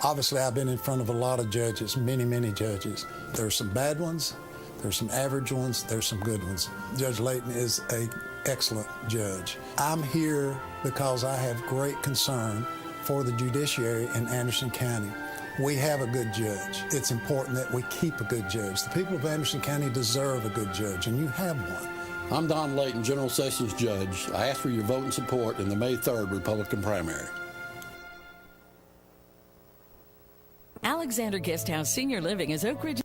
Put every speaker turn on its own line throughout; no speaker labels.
Obviously, I've been in front of a lot of judges, many judges. There's some bad ones, there's some average ones, there's some good ones. Judge Layton is an excellent judge. I'm here because I have great concern for the judiciary in Anderson County. We have a good judge. It's important that we keep a good judge. The people of Anderson County deserve a good judge, and you have one.
I'm Don Layton, General Sessions Judge. I ask for your vote and support in the May 3rd Republican primary.
Alexander Guesthouse Senior Living is Oak Ridge.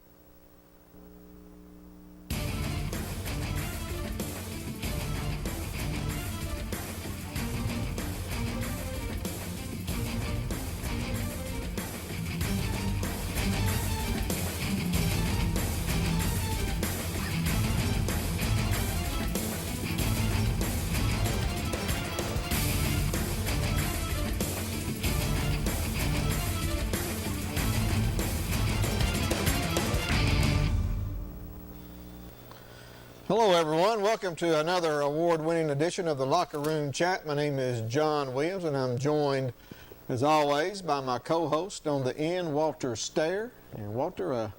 Hello everyone, welcome to another award-winning edition of the Locker Room Chat. My name is John Williams and I'm joined as always by my co-host on the end, Walter Stair. And Walter,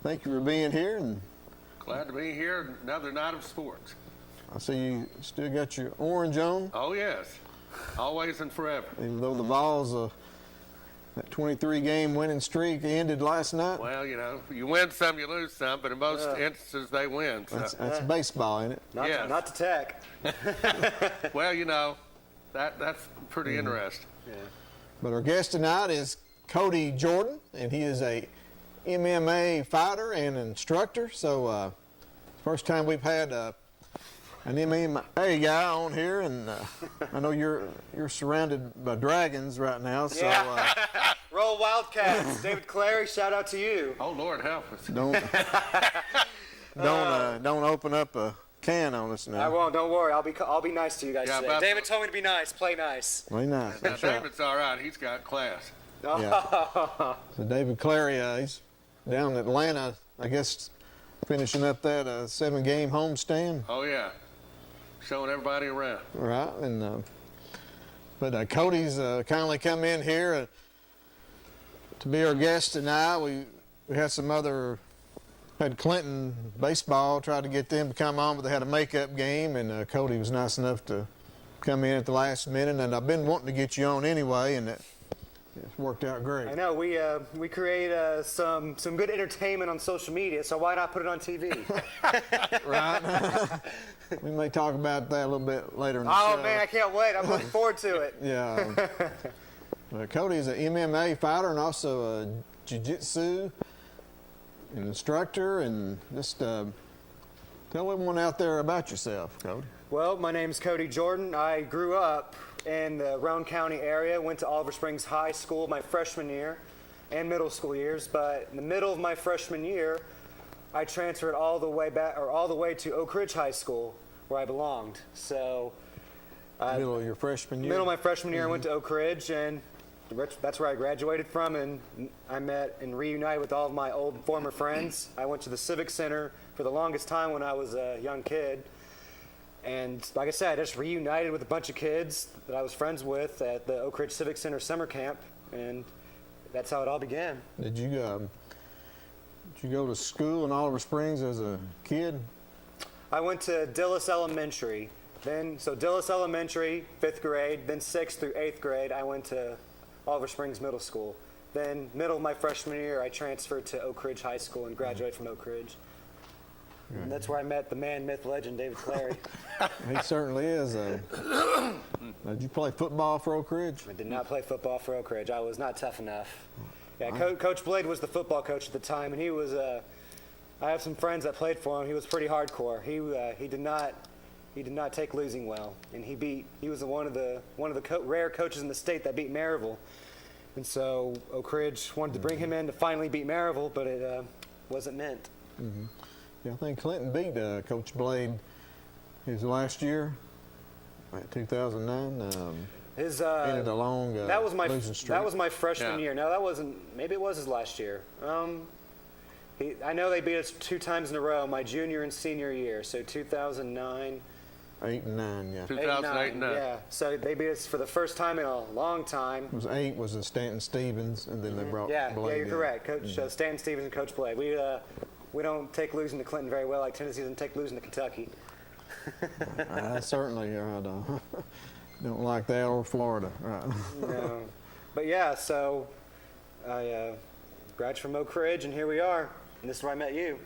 thank you for being here. And
glad to be here, another night of sports.
I see you still got your orange on.
Oh yes, always and forever.
Even though the Vols, that 23-game winning streak ended last night.
Well, you know, you win some, you lose some, but in most instances they win. So.
That's baseball, ain't it?
Not to tack.
Well, you know, that's pretty interesting.
Yeah.
But our guest tonight is Cody Jordan, and he is a MMA fighter and instructor. So first time we've had an MMA guy on here, and I know you're surrounded by dragons right now. So
Roll Wildcats. David Clary, shout out to you.
Oh Lord, help us!
Don't open up a can on us now.
I won't. Don't worry. I'll be nice to you guys today. David told me to be nice. Play nice.
Play nice.
Now, David's all right. He's got class.
Yeah. So David Clary, he's down in Atlanta, I guess, finishing up that 7-game homestand.
Oh yeah, showing everybody around.
Right, and but Cody's kindly come in here to be our guest tonight. We had some other, had Clinton baseball, tried to get them to come on, but they had a makeup game, and Cody was nice enough to come in at the last minute, and I've been wanting to get you on anyway, and it's worked out great.
I know, we create some good entertainment on social media, so why not put it on TV?
Right. We may talk about that a little bit later in the show.
Oh man, I can't wait. I'm looking forward to it.
Yeah. Cody's an MMA fighter and also a jiu-jitsu instructor, and just tell everyone out there about yourself, Cody.
Well, my name's Cody Jordan. I grew up in the Roane County area, went to Oliver Springs High School my freshman year and middle school years, but in the middle of my freshman year, I transferred all the way to Oak Ridge High School, where I belonged. So,
middle of your freshman year?
Middle of my freshman year, I went to Oak Ridge, and that's where I graduated from, and I met and reunited with all of my old former friends. I went to the Civic Center for the longest time when I was a young kid. And like I said, I just reunited with a bunch of kids that I was friends with at the Oak Ridge Civic Center summer camp, and that's how it all began.
Did you go to school in Oliver Springs as a kid?
I went to Dillis Elementary. So Dillis Elementary, 5th grade, then 6th through 8th grade, I went to Oliver Springs Middle School. Then middle of my freshman year, I transferred to Oak Ridge High School and graduated from Oak Ridge. And that's where I met the man, myth, legend, David Clary.
He certainly is. Did you play football for Oak Ridge?
I did not play football for Oak Ridge. I was not tough enough. Yeah, Coach Blade was the football coach at the time, and he was. I have some friends that played for him. He was pretty hardcore. He did not take losing well, and he was one of the rare coaches in the state that beat Maryville. And so Oak Ridge wanted to bring him in to finally beat Maryville, but it wasn't meant.
Mm-hmm. Yeah, I think Clinton beat Coach Blade his last year, 2009. Ended a long losing streak.
That was my freshman year. No, that wasn't. Maybe it was his last year. I know they beat us 2 times in a row, my junior and senior year. So 2009
8 and 9, yeah.
2008 and 9.
Yeah. So they beat us for the first time in a long time.
It was 8 was the Stanton Stevens, and then they brought
Yeah,
Blade
you're
in.
correct. Coach Stanton Stevens and Coach Blade. We don't take losing to Clinton very well, like Tennessee doesn't take losing to Kentucky.
I certainly don't like that, or Florida. Right.
No. But yeah, so I graduated from Oak Ridge, and here we are. And this is where I met you,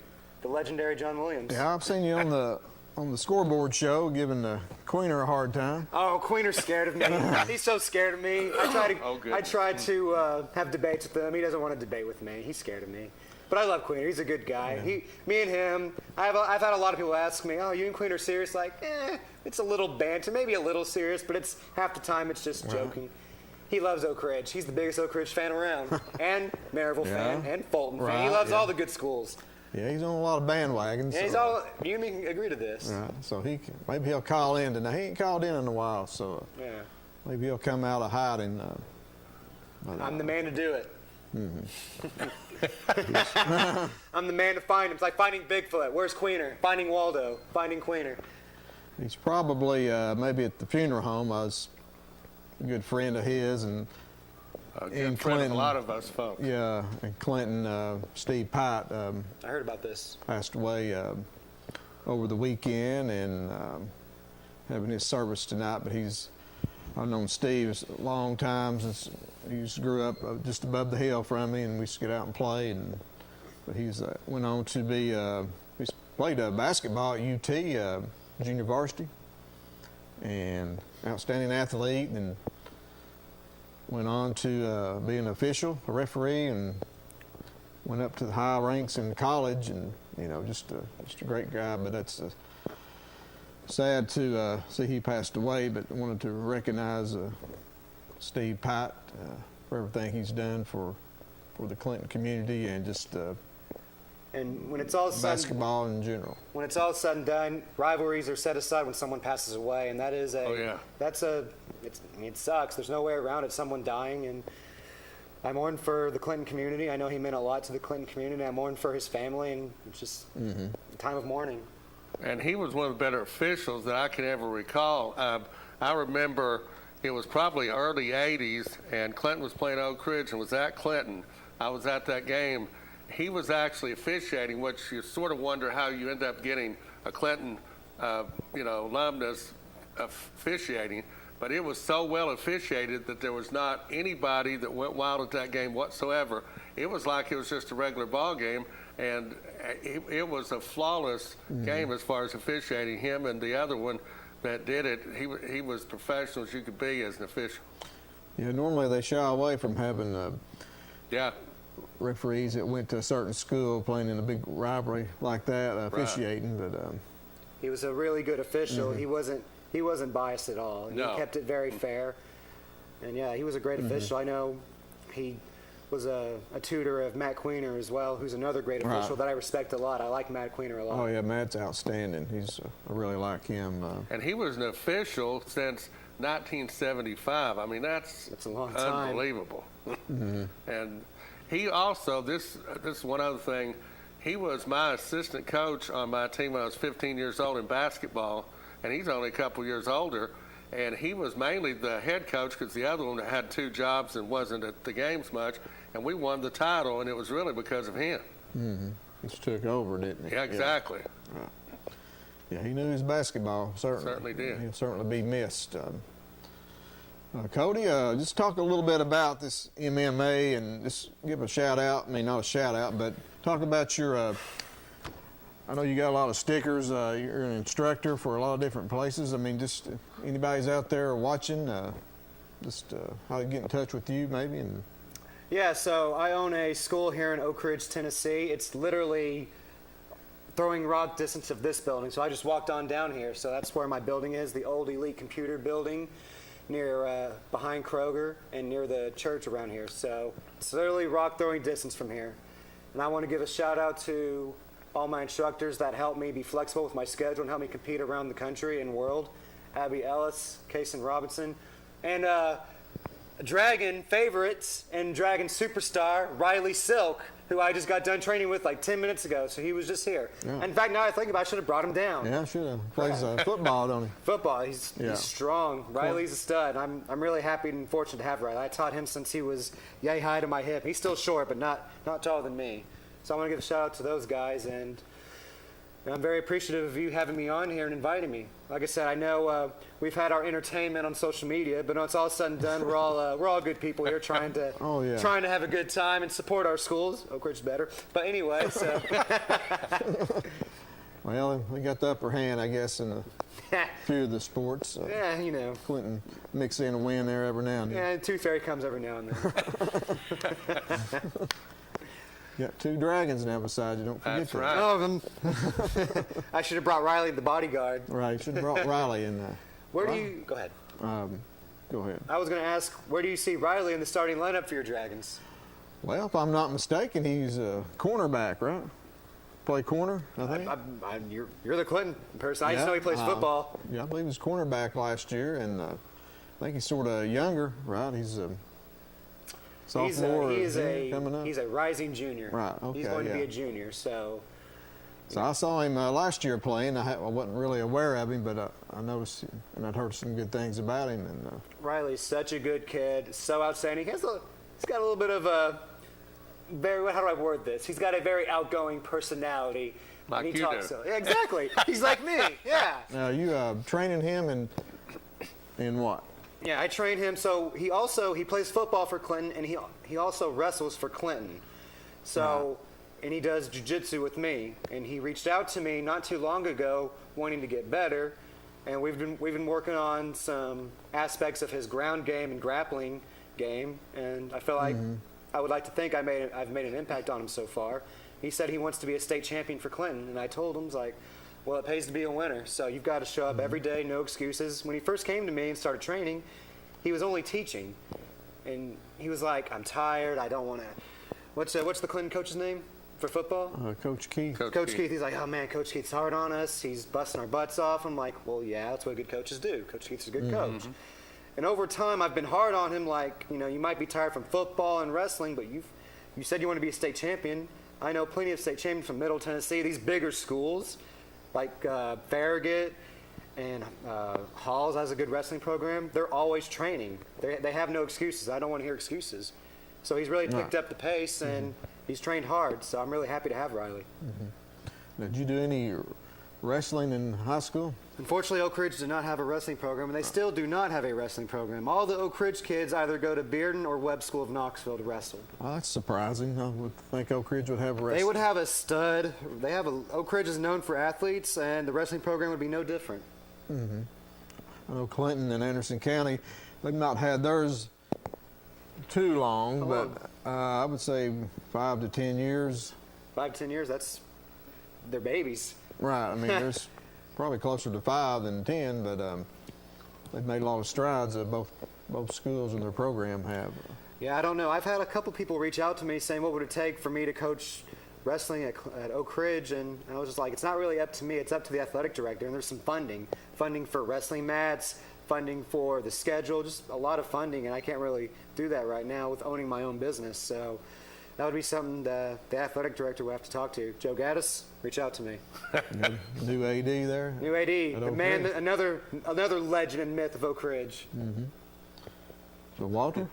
the legendary John Williams.
Yeah, I've seen you on the scoreboard show giving the Queener a hard time.
Oh, Queener's scared of me. He's so scared of me. I try to have debates with him. He doesn't want to debate with me. He's scared of me. But I love Queener. He's a good guy.
Yeah.
Me and him. I've had a lot of people ask me, "Oh, you and Queener serious?" Like, it's a little banter, maybe a little serious, but it's half the time it's just joking. He loves Oak Ridge. He's the biggest Oak Ridge fan around, and Maryville fan, and Fulton fan. He loves all the good schools.
Yeah, he's on a lot of bandwagons.
And he's all. You and me can agree to this.
Right, so maybe he'll call in tonight. He ain't called in a while, so
Yeah.
maybe he'll come out of hiding.
I'm the man to do it. I'm the man to find him. It's like finding Bigfoot. Where's Queener? Finding Waldo. Finding Queener.
He's probably maybe at the funeral home. I was a good friend of his, and
A
in
good friend of
Clinton.
a lot of us folks.
Yeah, in Clinton, Steve Pite
I heard about this.
passed away over the weekend, and having his service tonight. But I've known Steve a long time since he grew up just above the hill from me, and we used to get out and play. But he's went on to be he's played basketball at UT junior varsity, and outstanding athlete, and went on to be an official, a referee, and went up to the high ranks in college, and just a great guy. But that's sad to see he passed away. But I wanted to recognize Steve Pite for everything he's done for the Clinton community, and just
And when it's all said,
basketball in general.
when it's all said and done, rivalries are set aside when someone passes away, and that is it sucks. There's no way around it. Someone dying, and I mourn for the Clinton community. I know he meant a lot to the Clinton community. I mourn for his family, and it's just a time of mourning.
And he was one of the better officials that I can ever recall. I remember it was probably early 80s, and Clinton was playing Oak Ridge and was at Clinton. I was at that game. He was actually officiating, which you sort of wonder how you end up getting a Clinton, alumnus officiating. But it was so well officiated that there was not anybody that went wild at that game whatsoever. It was like it was just a regular ball game, and it was a flawless game as far as officiating. Him and the other one that did it, he was professional as you could be as an official.
Yeah, normally they shy away from having
Yeah.
referees that went to a certain school playing in a big rivalry like that officiating, but
He was a really good official. He wasn't biased at all.
No.
He kept it very fair. And yeah, he was a great official. I know he was a tutor of Matt Queener as well, who's another great official that I respect a lot. I like Matt Queener a lot.
oh yeah, Matt's outstanding. I really like him.
And he was an official since 1975. I mean, that's
a long time.
Unbelievable. And he also, this is one other thing, he was my assistant coach on my team when I was 15 years old in basketball, and he's only a couple years older. And he was mainly the head coach because the other one had 2 jobs and wasn't at the games much. And we won the title, and it was really because of him.
He just took over, didn't he?
Yeah, exactly.
Yeah, he knew his basketball, certainly.
Certainly did.
He'll certainly be missed. Cody, just talk a little bit about this MMA and just give a shout out. I mean, not a shout out, but talk about your, I know you got a lot of stickers. You're an instructor for a lot of different places. I mean, just anybody's out there watching, how to get in touch with you maybe. And
Yeah, so I own a school here in Oak Ridge, Tennessee. It's literally throwing rod distance of this building. So I just walked on down here. So that's where my building is, the old Elite Computer building near behind Kroger and near the church around here. So it's literally rock throwing distance from here. And I want to give a shout out to all my instructors that help me be flexible with my schedule and help me compete around the country and world. Abby Ellis, Kason Robinson. And Dragon favorites and Dragon superstar Riley Silk, who I just got done training with like 10 minutes ago. So he was just here.
Yeah.
In fact, now I think about it, I should have brought him down.
Yeah, should have. Plays football, don't he?
Football, he's
Yeah.
strong. Riley's a stud. I'm really happy and fortunate to have Riley. I taught him since he was yay high to my hip. He's still short, but not taller than me. So I want to give a shout out to those guys, and I'm very appreciative of you having me on here and inviting me. Like I said, I know we've had our entertainment on social media, but when it's all said and done, we're all good people here trying to trying to have a good time and support our schools. Oak Ridge better, but anyway. So
Well, we got the upper hand, I guess, in a few of the sports.
yeah, you know.
Clinton mix in a win there every now and then.
Yeah, Tooth Fairy comes every now and then.
You got 2 dragons now beside you. Don't forget
That's
that.
right.
Oh, I should have brought Riley the bodyguard.
Right. Should have brought Riley in there.
Where do you go ahead?
Go ahead.
I was going to ask, where do you see Riley in the starting lineup for your Dragons?
Well, if I'm not mistaken, he's a cornerback, right? Play corner, I think.
You're the Clinton person. I just know he plays football.
Yeah, I believe he was cornerback last year, and I think he's sort of younger, right? He's a sophomore.
He's
coming up.
a rising junior.
Right, okay,
He's going to be
yeah.
a junior, so.
So I saw him last year playing. I wasn't really aware of him, but I noticed and I'd heard some good things about him. And
Riley's such a good kid, so outstanding. He's got a little bit of a how do I word this? He's got a very outgoing personality.
Like
and he
you
talks
do.
Yeah, exactly. He's like me. Yeah.
now you training him in what?
Yeah, I train him. So he plays football for Clinton, and he also wrestles for Clinton. So, and he does jiu-jitsu with me. And he reached out to me not too long ago, wanting to get better. And we've been working on some aspects of his ground game and grappling game. And I feel like I would like to think I've made an impact on him so far. He said he wants to be a state champion for Clinton, and I told him, well, it pays to be a winner, so you've got to show up every day, no excuses. When he first came to me and started training, he was only teaching, and he was like, I'm tired, I don't want to. What's the Clinton coach's name for football?
Coach Keith.
Coach Keith. He's like, oh man, Coach Keith's hard on us. He's busting our butts off. I'm like, well, yeah, that's what good coaches do. Coach Keith's a good coach. And over time, I've been hard on him. Like, you might be tired from football and wrestling, but you said you want to be a state champion. I know plenty of state champions from Middle Tennessee. These bigger schools, like Farragut and Halls has a good wrestling program. They're always training. They have no excuses. I don't want to hear excuses. So he's really picked up the pace, and he's trained hard. So I'm really happy to have Riley.
Did you do any wrestling in high school?
Unfortunately, Oak Ridge did not have a wrestling program, and they still do not have a wrestling program. All the Oak Ridge kids either go to Bearden or Webb School of Knoxville to wrestle.
Well, that's surprising. I would think Oak Ridge would have a wrestling.
They would have a stud. Oak Ridge is known for athletes, and the wrestling program would be no different.
I know Clinton and Anderson County, they've not had theirs too long, but I would say 5 to 10 years.
5 to 10 years, they're babies.
Right. I mean, there's probably closer to 5 than 10, but they've made a lot of strides. Both schools and their program have.
Yeah, I don't know. I've had a couple people reach out to me saying, what would it take for me to coach wrestling at Oak Ridge? And I was just like, it's not really up to me. It's up to the athletic director. And there's some funding for wrestling mats, funding for the schedule, just a lot of funding. And I can't really do that right now with owning my own business. So that would be something the athletic director would have to talk to. Joe Gaddis, reach out to me.
New AD there?
New AD,
At
the
Oak
man,
Ridge.
another legend and myth of Oak Ridge.
So Walter?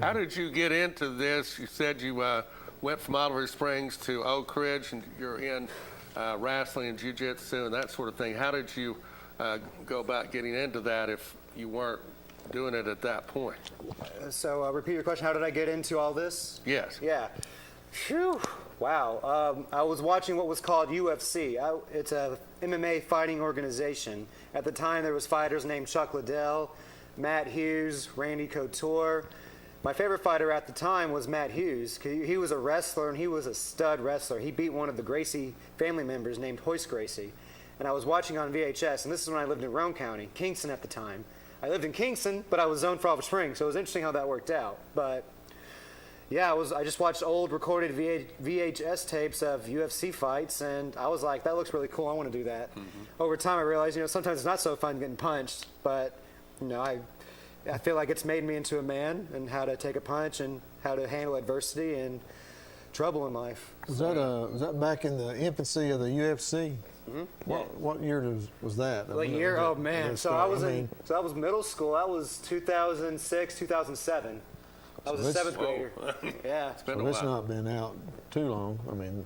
How did you get into this? You said you went from Oliver Springs to Oak Ridge, and you're in wrestling and jiu-jitsu and that sort of thing. How did you go about getting into that if you weren't doing it at that point?
So repeat your question. How did I get into all this?
Yes.
Yeah. Phew. Wow. I was watching what was called UFC. It's a MMA fighting organization. At the time, there was fighters named Chuck Liddell, Matt Hughes, Randy Couture. My favorite fighter at the time was Matt Hughes. He was a wrestler, and he was a stud wrestler. He beat one of the Gracie family members named Hoist Gracie. And I was watching on VHS, and this is when I lived in Roane County, Kingston at the time. I lived in Kingston, but I was zoned for Oliver Springs, so it was interesting how that worked out. But yeah, I just watched old recorded VHS tapes of UFC fights, and I was like, that looks really cool. I want to do that. Over time, I realized, sometimes it's not so fun getting punched, but I feel like it's made me into a man and how to take a punch and how to handle adversity and trouble in life.
Was that back in the infancy of the UFC? Mm-hmm. What year was that?
What year? Oh man! So I was middle school. I was 2006, 2007. I was a 7th grader. Yeah.
So it's not been out too long. I mean.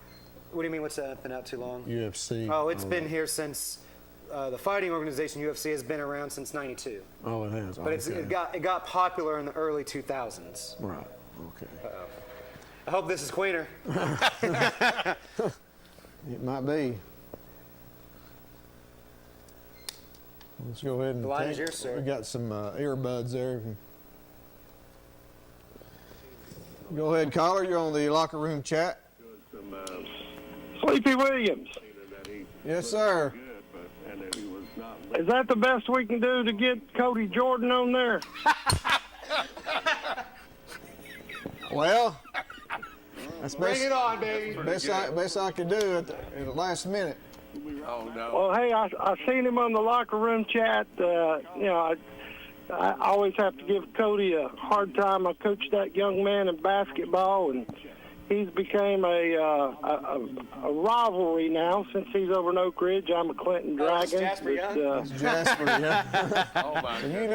What do you mean? What's that? Been out too long?
UFC.
Oh, it's been here since the fighting organization UFC has been around since ¡92.
Oh, it has.
But it got popular in the early 2000s.
Right. Okay.
I hope this is cleaner.
It might be. Let's go ahead and
the line is yours, sir.
We got some earbuds there. Go ahead, caller. You're on the locker room chat.
Sleepy Williams.
Yes, sir.
Is that the best we can do to get Cody Jordan on there?
Well, that's
bring it on, baby.
Best I can do at the last minute.
Oh no.
Well, hey, I seen him on the locker room chat. I always have to give Cody a hard time. I coached that young man in basketball, and he's became a rivalry now since he's over in Oak Ridge. I'm a Clinton Dragon.
Jasper, yeah.
Jasper, yeah.
Oh my God.
You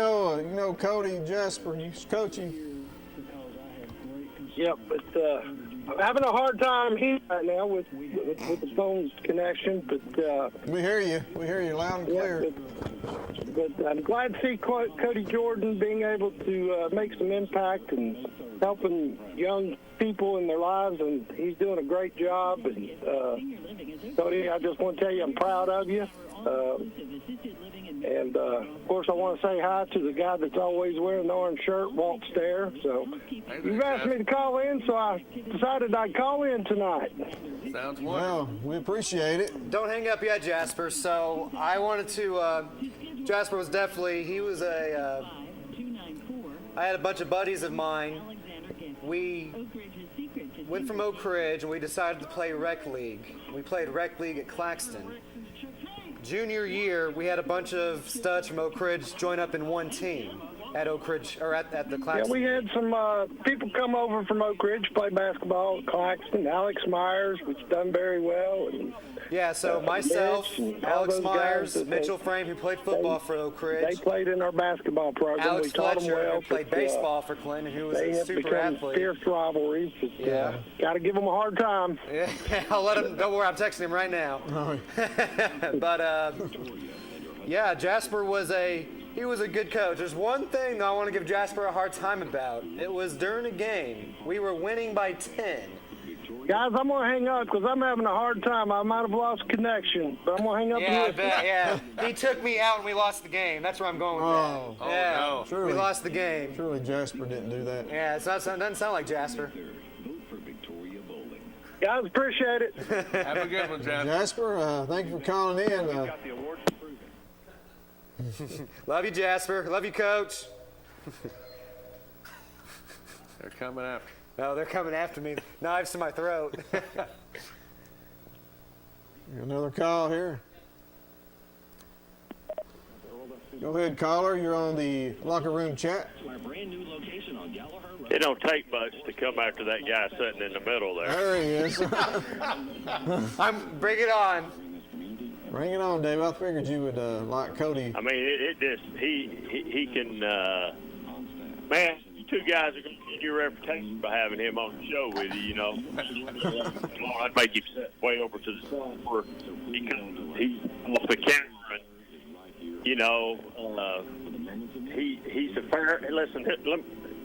know Cody Jasper. You coach him.
Yep, but I'm having a hard time here right now with the phone connection. But
we hear you. We hear you loud and clear.
But I'm glad to see Cody Jordan being able to make some impact and helping young people in their lives, and he's doing a great job. And Cody, I just want to tell you I'm proud of you. And of course, I want to say hi to the guy that's always wearing the orange shirt, Walt there. So you've asked me to call in, so I decided I'd call in tonight.
Sounds wonderful.
Well, we appreciate it.
Don't hang up yet, Jasper. So I wanted to. Jasper was definitely. He was a. I had a bunch of buddies of mine. We went from Oak Ridge and we decided to play rec league. We played rec league at Claxton. Junior year, we had a bunch of studs from Oak Ridge join up in one team at Oak Ridge, or at the Claxton.
Yeah, we had some people come over from Oak Ridge, play basketball at Claxton. Alex Myers, which done very well. And,
yeah, so myself, Alex Myers, Mitchell Frame, who played football for Oak Ridge.
They played in our basketball program.
Alex
we taught them
Fletcher,
well,
who played baseball for Clinton, who was
they
a
have
super
become
athlete.
Fierce rivalries. But,
Yeah.
Got to give them a hard time.
Yeah, I'll let him. Don't worry, I'm texting him right now. But yeah, Jasper was a good coach. There's one thing that I want to give Jasper a hard time about. It was during a game. We were winning by 10.
Guys, I'm going to hang up because I'm having a hard time. I might have lost connection, but I'm going to hang up.
Yeah, I bet, yeah. He took me out and we lost the game. That's where I'm going with that. Yeah,
no.
Surely,
we lost the game.
Surely Jasper didn't do that.
Yeah, it doesn't sound like Jasper.
Guys, appreciate it.
Have a good one, Jasper.
Jasper, thank you for calling in.
Love you, Jasper. Love you, Coach.
They're coming after.
No, they're coming after me. Knives to my throat.
Another call here. Go ahead, caller. You're on the locker room chat.
It don't take much to come after that guy sitting in the middle there.
There he is.
Bring it on.
Bring it on, Dave. I figured you would like Cody.
I mean, it just he can. Man, you two guys are going to get your reputation by having him on the show with you. You know, I'd make him sit way over to the side where he's off the camera. And, you know, he's a fair. Listen,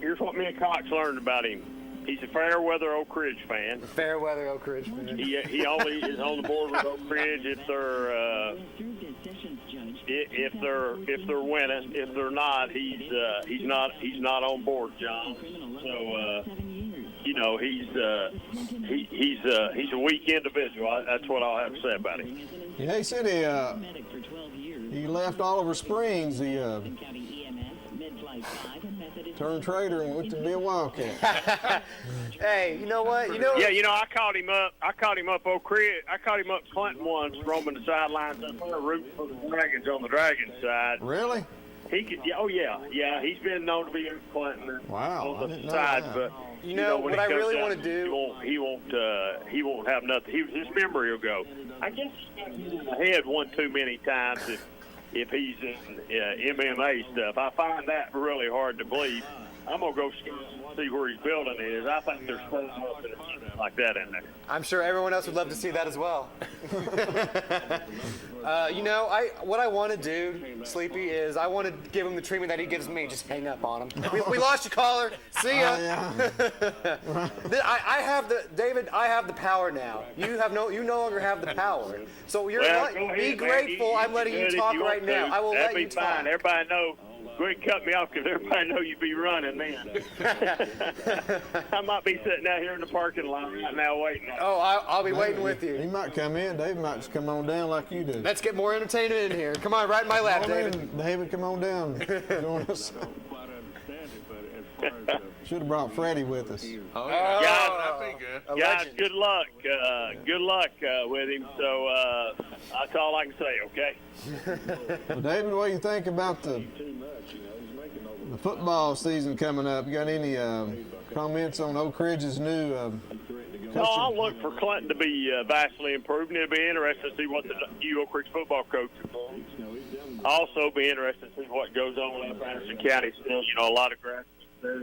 here's what me and Cox learned about him. He's a fair-weather Oak Ridge fan.
Fair-weather Oak Ridge fan.
He only is on the board with Oak Ridge if they're winning. If they're not, he's not on board, John. So you know he's a weak individual. That's what I'll have to say about him.
Yeah, he said he left Oliver Springs. He turned trader and went to be a Wildcat.
Hey, you know what?
Yeah, I caught him up Oak Ridge. I caught him up Clinton once, roaming the sidelines up there, rooting for the Dragons on the Dragon side.
Really?
He could. Yeah, oh yeah. He's been known to be in Clinton.
Wow, I
On the
didn't know
side,
that.
but
You know,
when
what
it
I
comes
really
down
wanna do-
He won't have nothing. His memory will go. I guess he's in the head one too many times if he's in MMA stuff. I find that really hard to believe. I'm gonna go see where his building is. I think there's something like that in there.
I'm sure everyone else would love to see that as well. You know, what I want to do, Sleepy, is I want to give him the treatment that he gives me. Just hang up on him. We lost your caller. See ya. I have David. I have the power now. You no longer have the power. So
Go ahead,
be
man.
grateful. I'm letting you
Good if
talk
want
right now.
to.
I will
That'd
let you
be fine.
talk.
Everybody know. Go ahead and cut me off because everybody know you be running, man. I might be sitting out here in the parking lot right now waiting.
Oh, I'll be waiting with
He
you.
might come in. David might just come on down like you do.
Let's get more entertainment in here. Come on, right in my lap,
Come on
David.
in, David, come on down. Join us. Should have brought Freddie with us.
Oh, yeah.
Yeah.
That'd be good.
A
Guys,
legend.
good luck. Good luck with him. So that's all I can say, okay?
Well, David, what do you think about the football season coming up? You got any comments on Oak Ridge's new
No, I'll look for Clinton to be vastly improved, and it'll be interesting to see what the new Oak Ridge football coach will do. Also be interested to see what goes on in Patterson County still. You know, a lot of grass there.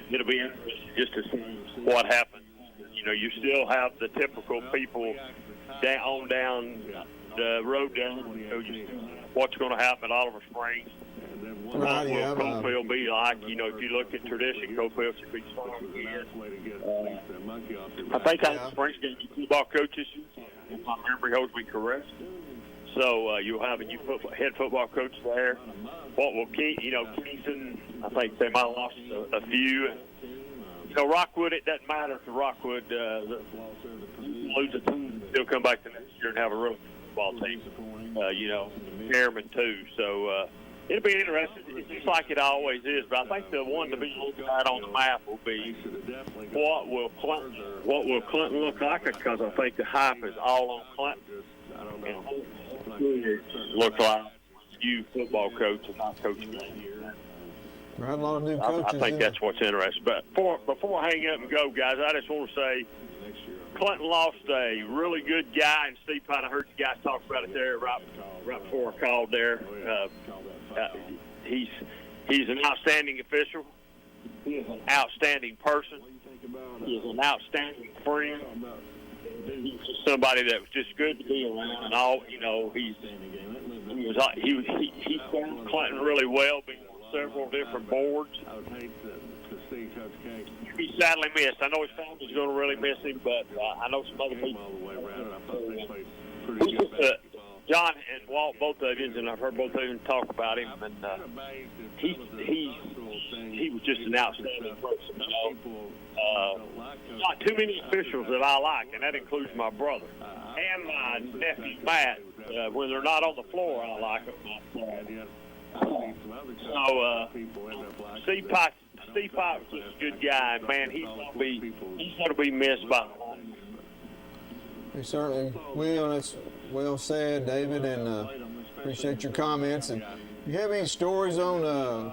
It'll be interesting just to see what happens. You know, you still have the typical people down the road down. You know, what's going to happen at Oliver Springs. What will Coalfield be like? You know, if you look at tradition, Coalfield should be strong again. I think Oliver Springs going to be football coaches, if my memory holds me correct. So you'll have a new head football coach there. What will Kingston? I think they might have lost a few. You know, Rockwood, it doesn't matter to Rockwood. Lose a team, still come back the next year and have a real football team. You know, Airman too. So it'll be interesting. It's just like it always is. But I think the one to be looked at on the map will be what will Clinton look like? Because I think the hype is all on Clinton. Look like you football coach and not coaching.
We had a lot of new coaches.
I think that's what's interesting. But before I hang up and go, guys, I just want to say Clinton lost a really good guy, and Steve Pine, I heard you guys talk about it there right before I called there. He's an outstanding official. He is an outstanding person. He is an outstanding friend. He's just somebody that was just good to be around, and all you know. He served Clinton really well, being on several different boards. He's sadly missed. I know his family's going to really miss him, but I know some other people. John and Walt, both of you, and I've heard both of you talk about him, and he was just an outstanding person. You know, not too many officials that I like, and that includes my brother and my nephew Matt. When they're not on the floor, I like them. Steve Pike was a good guy. Man, he's going to be missed by.
We certainly will, and that's well said, David, and appreciate your comments. And do you have any stories on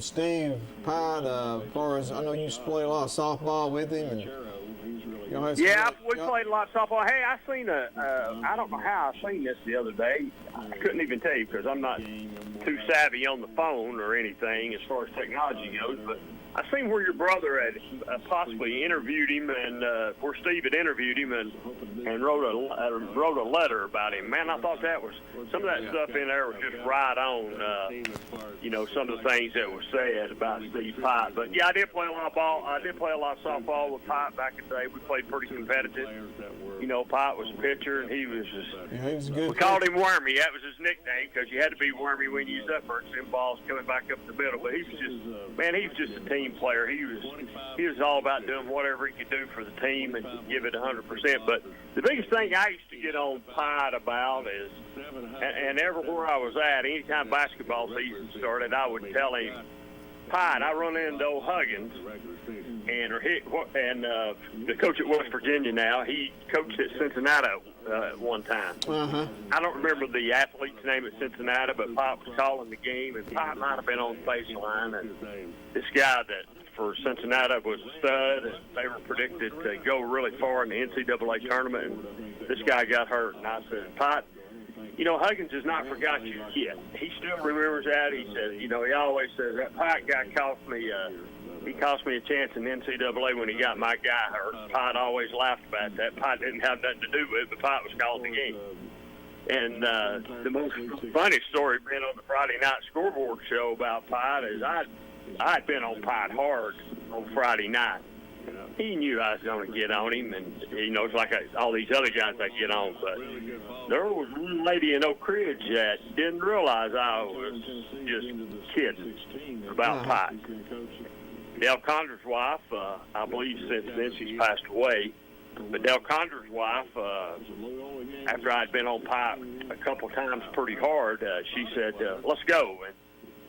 Steve Pye? As far as I know, you used to play a lot of softball with him, and
we played a lot of softball. Hey, I seen I don't know how I seen this the other day. I couldn't even tell you because I'm not too savvy on the phone or anything as far as technology goes, but I seen where your brother had possibly interviewed him, and where Steve had interviewed him and wrote a letter about him. Man, I thought that was some of that stuff in there was just right on. You know, some of the things that were said about Steve Pye. But yeah, I did play a lot of ball. I did play a lot of softball with Pye back in the day. We played pretty competitive. You know, Pye was a pitcher, and he was just.
Yeah, he was a good.
We called him Wormy. That was his nickname because you had to be wormy when you was up for some balls coming back up the middle. But he was just, man, he was just a team player. He was all about doing whatever he could do for the team and give it 100%. But the biggest thing I used to get on Pye about is, and everywhere I was at, anytime basketball season started, I would tell him, Pine, I run into old Huggins, and the coach at West Virginia now. He coached at Cincinnati at one time. I don't remember the athlete's name at Cincinnati, but Pop was calling the game, and Pop might have been on the baseline. And this guy that for Cincinnati was a stud, and they were predicted to go really far in the NCAA tournament, and this guy got hurt. And I said, Pop, you know, Huggins has not forgot you yet. He still remembers that. He said, you know, he always says, that Pike guy cost me a chance in the NCAA when he got my guy hurt. Pike always laughed about that. Pike didn't have nothing to do with it, but Pike was calling the game. And the most funny story being on the Friday night scoreboard show about Pike is I'd been on Pike hard on Friday night. He knew I was going to get on him, and you know, it's like all these other guys I get on. But there was one lady in Oak Ridge that didn't realize I was just kidding about Pike. Dale Condor's wife, I believe since then she's passed away. But Dale Condor's wife, after I'd been on Pike a couple times pretty hard, she said, "Let's go." And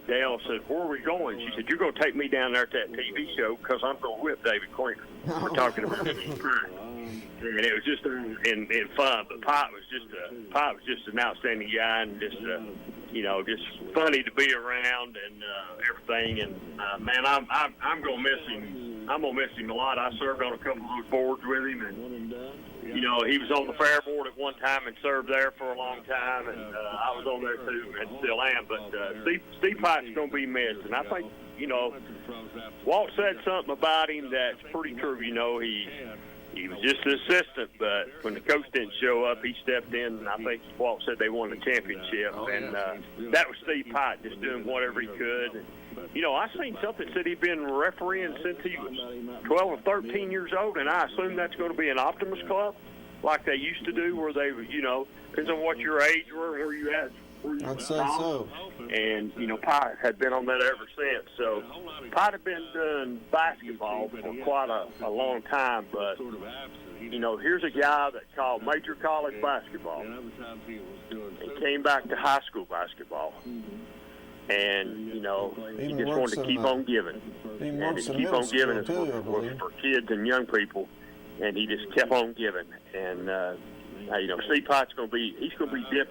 Dale said, "Where are we going?" She said, "You're going to take me down there to that TV show because I'm going to whip David Queener." We're talking about it. And it was just in fun. But Pike was just an outstanding guy, and just just funny to be around and everything. And man, I'm going to miss him. I'm going to miss him a lot. I served on a couple of those boards with him, and you know, he was on the fair board at one time and served there for a long time, and I was on there too and still am. But Steve Pike's going to be missed, and I think, you know, Walt said something about him that's pretty true. You know, he was just an assistant, but when the coach didn't show up, he stepped in, and I think Walt said they won the championship, and that was Steve Pike just doing whatever he could. And, you know, I seen something that said he'd been refereeing since he was 12 or 13 years old, and I assume that's going to be an Optimist Club like they used to do, where they, you know, depends on what your age were, where you at.
I'd say so.
And, you know, Pike had been on that ever since. So Pike had been doing basketball for quite a long time, but, you know, here's a guy that called major college basketball and came back to high school basketball. And, you know, he just wanted to keep on giving. And to keep on giving was for kids and young people, and he just kept on giving. And, you know, Steve Pike's going to be different.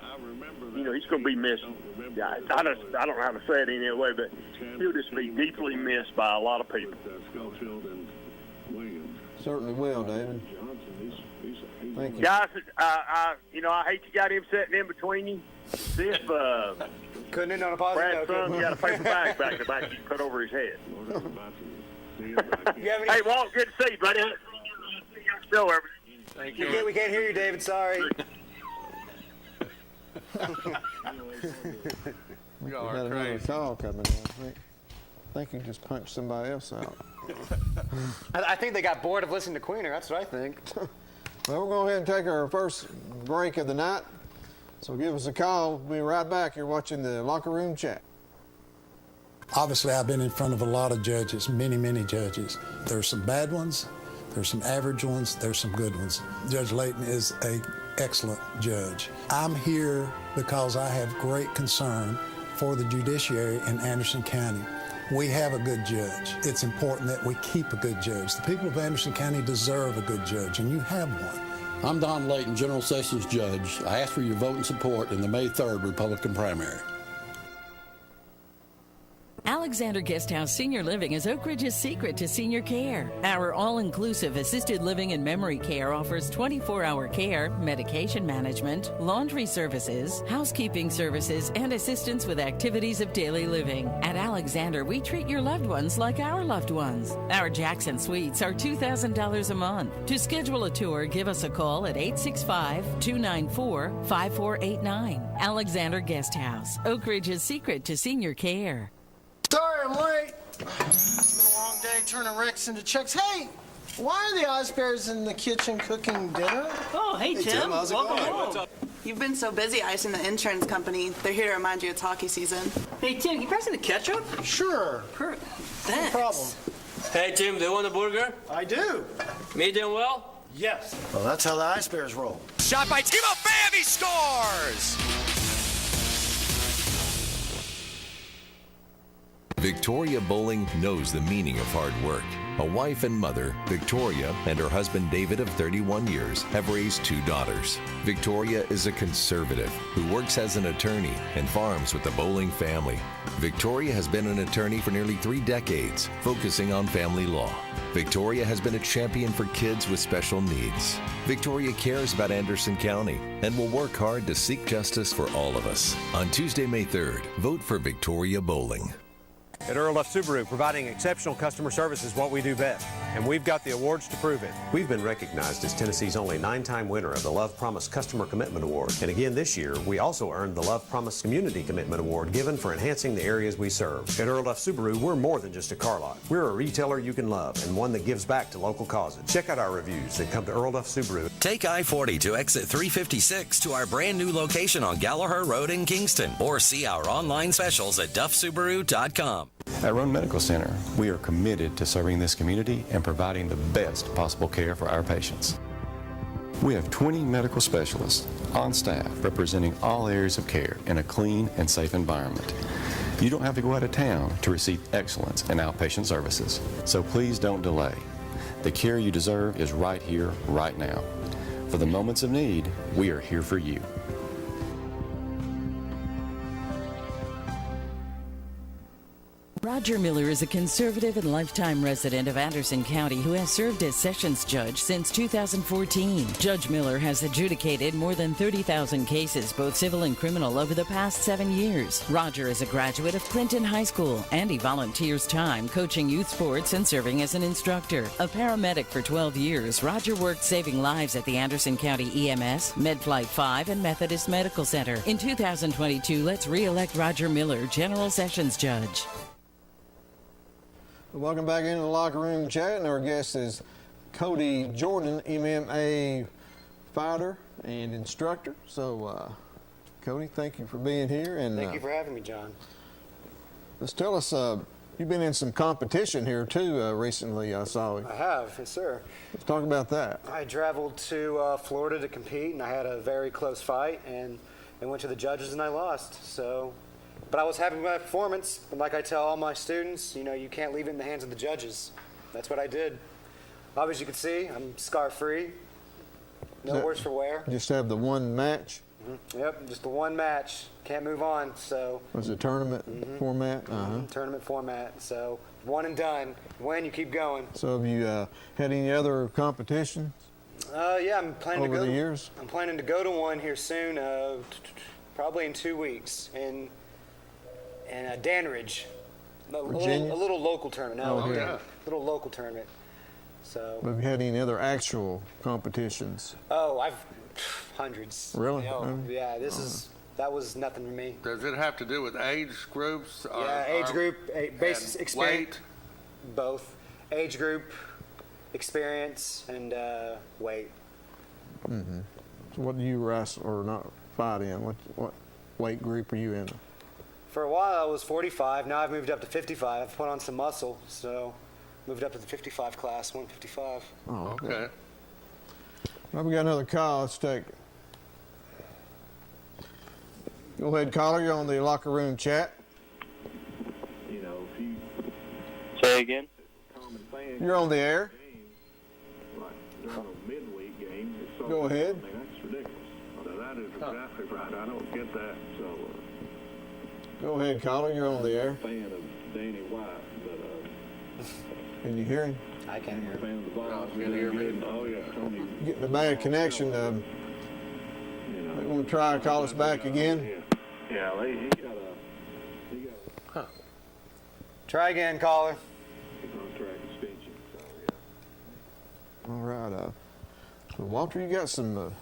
You know, he's going to be missed. I don't know how to say it any other way, but he'll just be deeply missed by a lot of people.
Certainly will, David. Thank you.
Guys, I hate you got him sitting in between you. See if
couldn't end on a positive
Brad's son got a paper bag back to back you put over his head. Hey, Walt, good to see you, buddy.
Thank you. We can't hear you, David. Sorry.
We had another call coming in. I think you just punched somebody else out.
I think they got bored of listening to Queener. That's what I think.
Well, we'll go ahead and take our first break of the night. So give us a call. We'll be right back. You're watching the Locker Room Chat.
Obviously, I've been in front of a lot of judges, many judges. There's some bad ones, there's some average ones, there's some good ones. Judge Layton is an excellent judge. I'm here because I have great concern for the judiciary in Anderson County. We have a good judge. It's important that we keep a good judge. The people of Anderson County deserve a good judge, and you have one.
I'm Don Layton, General Sessions Judge. I ask for your vote and support in the May 3rd Republican primary.
Alexander Guesthouse Senior Living is Oak Ridge's secret to senior care. Our all-inclusive assisted living and memory care offers 24-hour care, medication management, laundry services, housekeeping services, and assistance with activities of daily living. At Alexander, we treat your loved ones like our loved ones. Our Jackson Suites are $2,000 a month. To schedule a tour, give us a call at 865-294-5489. Alexander Guesthouse, Oak Ridge's secret to senior care.
Sorry I'm late. It's been a long day turning wrecks into checks. Hey, why are the Osbears in the kitchen cooking dinner?
Oh, hey Tim.
How's it
Welcome
going?
home.
You've been so busy icing the insurance company. They're here to remind you it's hockey season.
Hey Tim, can you pass me the ketchup?
Sure.
Thanks.
No problem.
Hey Tim, do you want a burger?
I do.
Medium well?
Yes. Well, that's how the Osbears roll.
Shot by Timo Bam, he scores!
Victoria Bowling knows the meaning of hard work. A wife and mother, Victoria and her husband David of 31 years have raised 2 daughters. Victoria is a conservative who works as an attorney and farms with the Bowling family. Victoria has been an attorney for nearly 3 decades, focusing on family law. Victoria has been a champion for kids with special needs. Victoria cares about Anderson County and will work hard to seek justice for all of us. On Tuesday, May 3rd, vote for Victoria Bowling.
At Earl Duff Subaru, providing exceptional customer service is what we do best, and we've got the awards to prove it. We've been recognized as Tennessee's only 9-time winner of the Love Promise Customer Commitment Award. And again this year, we also earned the Love Promise Community Commitment Award given for enhancing the areas we serve. At Earl Duff Subaru, we're more than just a car lot. We're a retailer you can love and one that gives back to local causes. Check out our reviews and come to Earl Duff Subaru.
Take I-40 to exit 356 to our brand new location on Gallaher Road in Kingston, or see our online specials at duffsubaru.com.
At Roan Medical Center, we are committed to serving this community and providing the best possible care for our patients. We have 20 medical specialists on staff representing all areas of care in a clean and safe environment. You don't have to go out of town to receive excellence in outpatient services, so please don't delay. The care you deserve is right here, right now. For the moments of need, we are here for you.
Roger Miller is a conservative and lifetime resident of Anderson County who has served as Sessions Judge since 2014. Judge Miller has adjudicated more than 30,000 cases, both civil and criminal, over the past 7 years. Roger is a graduate of Clinton High School, and he volunteers time coaching youth sports and serving as an instructor. A paramedic for 12 years, Roger worked saving lives at the Anderson County EMS, MedFlight 5, and Methodist Medical Center. In 2022, let's re-elect Roger Miller, General Sessions Judge.
Welcome back into the locker room chat, and our guest is Cody Jordan, MMA fighter and instructor. So, Cody, thank you for being here. And
thank you for having me, John.
Let's tell us, you've been in some competition here too recently, I saw.
I have, yes, sir.
Let's talk about that.
I traveled to Florida to compete, and I had a very close fight, and I went to the judges, and I lost. So. But I was happy with my performance, and like I tell all my students, you know, you can't leave it in the hands of the judges. That's what I did. Obviously, you can see I'm scar-free, no worse for wear.
Just have the one match?
Mm-hmm. Yep, just the one match. Can't move on, so.
Was it tournament format?
Tournament format, so one and done. Win, you keep going.
So have you had any other competitions?
Yeah, I'm planning to go.
Over the years?
I'm planning to go to one here soon, probably in 2 weeks. And Danridge, a little local tournament. A little local tournament. So.
Have you had any other actual competitions?
Oh, I've hundreds.
Really?
You know, yeah, that was nothing for me.
Does it have to do with age groups?
Yeah, age group, base experience.
Weight?
Both. Age group, experience, and weight.
Mm-hmm. So what do you wrestle or not fight in? What weight group are you in?
For a while, I was 45. Now I've moved up to 55. I've put on some muscle, so moved up to the 55 class, 155.
Oh,
okay.
Well, we got another call. Let's take it. Go ahead, caller. You're on the locker room chat.
You know, if you
say again.
You're on the air.
Like during a midweek game, it's so
Go ahead.
I mean, that's ridiculous. So that is exactly right. I don't get that. So.
Go ahead, caller. You're on the air.
Fan of Danny White, but
can you hear him?
I can hear
him.
Can you hear me?
Oh yeah, Tony.
Getting a bad connection. You want to try and call us back again?
Yeah, he got a.
Try again, caller.
Contract extension. So yeah.
All right. So Walter, you got some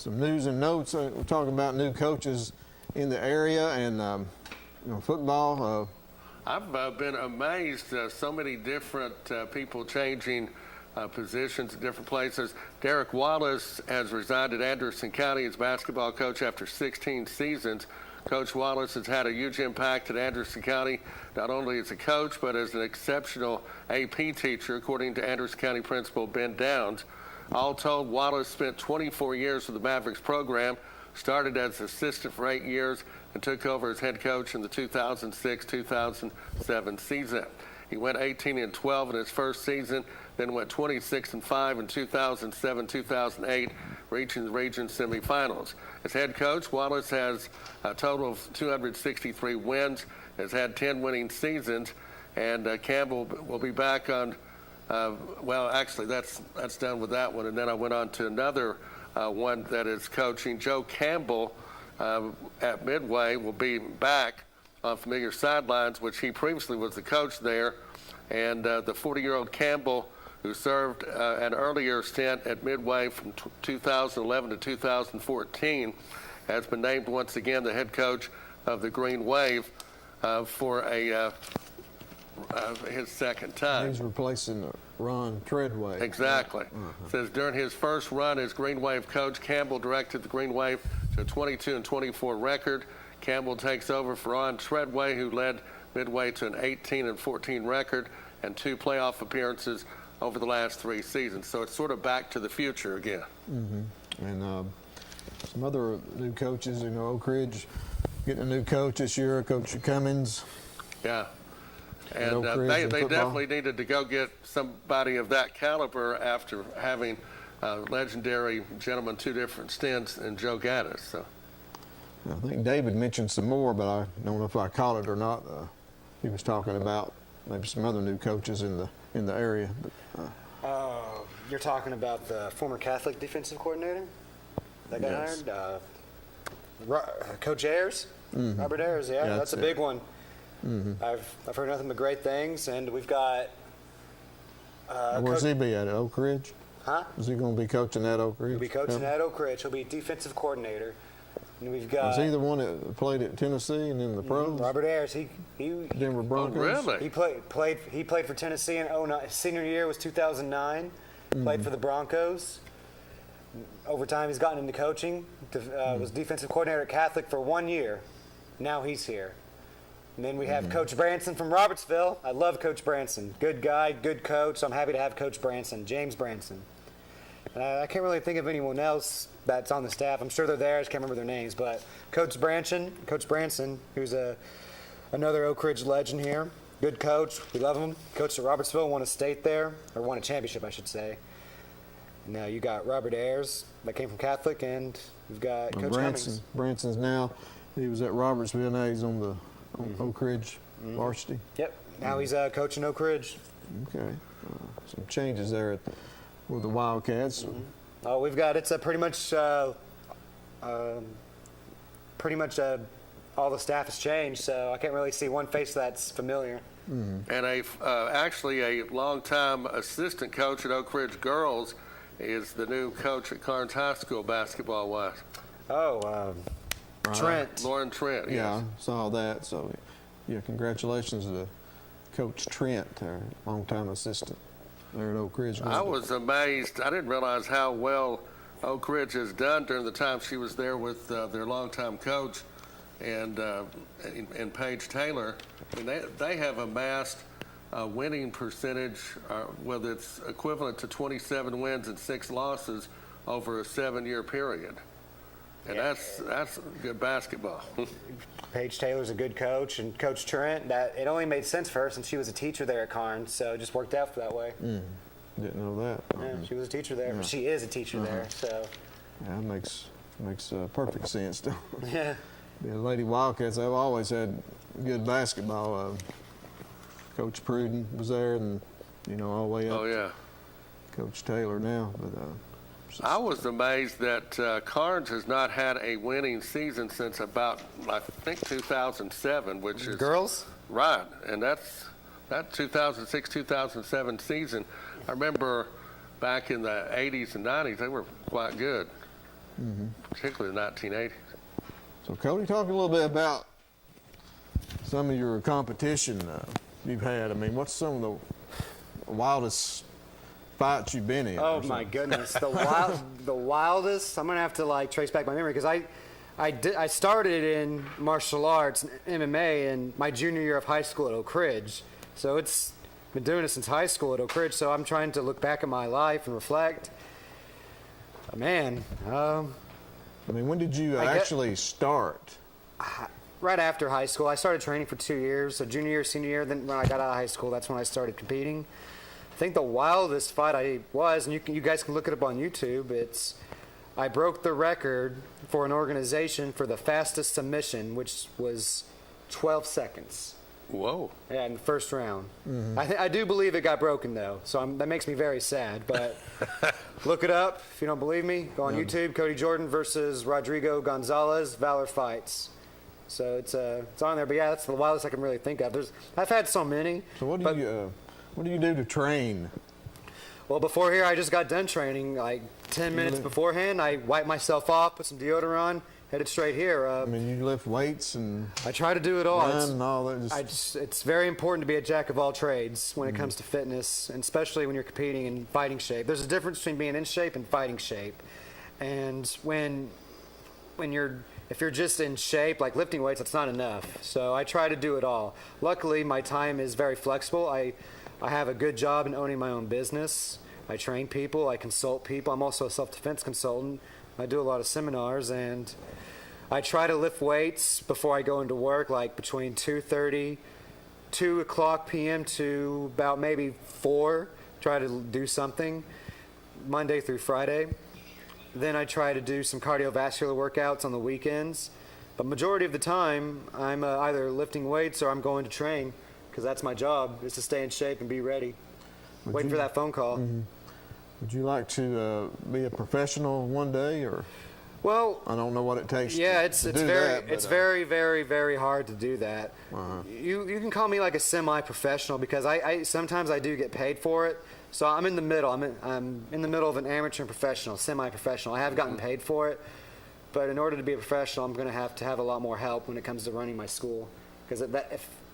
news and notes. We're talking about new coaches in the area and football.
I've been amazed. So many different people changing positions in different places. Derek Wallace has resigned at Anderson County as basketball coach after 16 seasons. Coach Wallace has had a huge impact at Anderson County, not only as a coach, but as an exceptional AP teacher, according to Anderson County Principal Ben Downs. All told, Wallace spent 24 years with the Mavericks program, started as assistant for 8 years, and took over as head coach in the 2006-2007 season. He went 18-12 in his first season, then went 26-5 in 2007-2008, reaching the region semifinals. As head coach, Wallace has a total of 263 wins, has had 10 winning seasons, and Campbell will be back on, well, actually, that's done with that one. And then I went on to another one that is coaching. Joe Campbell at Midway will be back on familiar sidelines, which he previously was the coach there. And the 40-year-old Campbell, who served an earlier stint at Midway from 2011 to 2014, has been named once again the head coach of the Green Wave for his second time.
He's replacing Ron Treadway.
Exactly. Says during his first run as Green Wave coach, Campbell directed the Green Wave to a 22-24 record. Campbell takes over for Ron Treadway, who led Midway to an 18-14 record and 2 playoff appearances over the last 3 seasons. So it's sort of back to the future again.
And some other new coaches, Oak Ridge getting a new coach this year, Coach Cummins.
Yeah. And they definitely needed to go get somebody of that caliber after having legendary gentleman 2 different stints in Joe Gaddis. So
I think David mentioned some more, but I don't know if I caught it or not. He was talking about maybe some other new coaches in the area.
You're talking about the former Catholic defensive coordinator that got hired? Coach Ayers? Robert Ayers, yeah, that's a big one. I've heard nothing but great things, and we've got.
Where's he be at Oak Ridge?
Huh?
Is he going to be coaching at Oak Ridge?
He'll be coaching at Oak Ridge. He'll be defensive coordinator. And we've got.
Was he the one that played at Tennessee and in the pros?
Robert Ayers. He
Denver Broncos.
Oh, really?
He played for Tennessee in 09. His senior year was 2009. Played for the Broncos. Over time, he's gotten into coaching. Was defensive coordinator at Catholic for 1 year. Now he's here. And then we have Coach Branson from Robertsville. I love Coach Branson. Good guy, good coach. So I'm happy to have Coach Branson, James Branson. And I can't really think of anyone else that's on the staff. I'm sure they're there. I just can't remember their names. But Coach Branson, who's another Oak Ridge legend here. Good coach. We love him. Coached at Robertsville, won a state there, or won a championship, I should say. Now you got Robert Ayers that came from Catholic, and we've got Coach Cummings.
Branson's now, he was at Robertsville, now he's on the Oak Ridge varsity.
Yep. Now he's coaching Oak Ridge.
Okay. Some changes there with the Wildcats.
Oh, we've got it's pretty much all the staff has changed, so I can't really see one face that's familiar.
And actually a longtime assistant coach at Oak Ridge Girls is the new coach at Carnes High School basketball-wise.
Oh, Trent.
Lauren Trent, yes.
Yeah, saw that. So, yeah, congratulations to Coach Trent, our longtime assistant there at Oak Ridge.
I was amazed. I didn't realize how well Oak Ridge has done during the time she was there with their longtime coach and Paige Taylor. I mean, they have amassed a winning percentage, whether it's equivalent to 27 wins and 6 losses over a 7-year period. And that's good basketball.
Paige Taylor's a good coach, and Coach Trent, it only made sense for her since she was a teacher there at Carnes, so it just worked out for that way.
Didn't know that.
Yeah, she was a teacher there. Yeah. She is a teacher there, so.
Yeah, that makes perfect sense.
Yeah.
The Lady Wildcats, they've always had good basketball. Coach Pruden was there, and all the way up.
Oh yeah.
Coach Taylor now, but.
I was amazed that Carnes has not had a winning season since about, I think, 2007, which is
girls.
Right, and that 2006-2007 season. I remember back in the 80s and 90s, they were quite good, particularly the 1980s.
So, Cody, talk a little bit about some of your competition you've had. I mean, what's some of the wildest fights you've been in?
Oh my goodness, the wildest. I'm gonna have to trace back my memory because I started in martial arts and MMA in my junior year of high school at Oak Ridge. So it's been doing it since high school at Oak Ridge. So I'm trying to look back at my life and reflect. Man,
I mean, when did you actually start?
right after high school. I started training for 2 years, so junior year, senior year. Then when I got out of high school, that's when I started competing. I think the wildest fight I was, and you guys can look it up on YouTube, I broke the record for an organization for the fastest submission, which was 12 seconds.
Whoa.
Yeah, in the first round. I do believe it got broken, though, so that makes me very sad. But look it up if you don't believe me. Go on YouTube, Cody Jordan versus Rodrigo Gonzalez, Valor Fights. So it's on there. But yeah, that's the wildest I can really think of. I've had so many.
So what do you do to train?
Well, before here, I just got done training. Like 10 minutes beforehand, I wiped myself off, put some deodorant on, headed straight here.
I mean, you lift weights and
I try to do it all.
Run and all that.
It's very important to be a jack of all trades when it comes to fitness, and especially when you're competing in fighting shape. There's a difference between being in shape and fighting shape. And if you're just in shape, like lifting weights, that's not enough. So I try to do it all. Luckily, my time is very flexible. I have a good job in owning my own business. I train people, I consult people. I'm also a self-defense consultant. I do a lot of seminars, and I try to lift weights before I go into work, like between 2 o'clock p.m. to about maybe 4. Try to do something Monday through Friday. Then I try to do some cardiovascular workouts on the weekends. But majority of the time, I'm either lifting weights or I'm going to train, because that's my job, is to stay in shape and be ready. Waiting for that phone call.
Would you like to be a professional one day, or?
Well,
I don't know what it takes.
Yeah,
to
it's
do
very
that,
it's very, very, very hard to do that. You can call me like a semi-professional, because I sometimes I do get paid for it. So I'm in the middle. I'm in the middle of an amateur and professional, semi-professional. I have gotten paid for it, but in order to be a professional, I'm going to have a lot more help when it comes to running my school. Because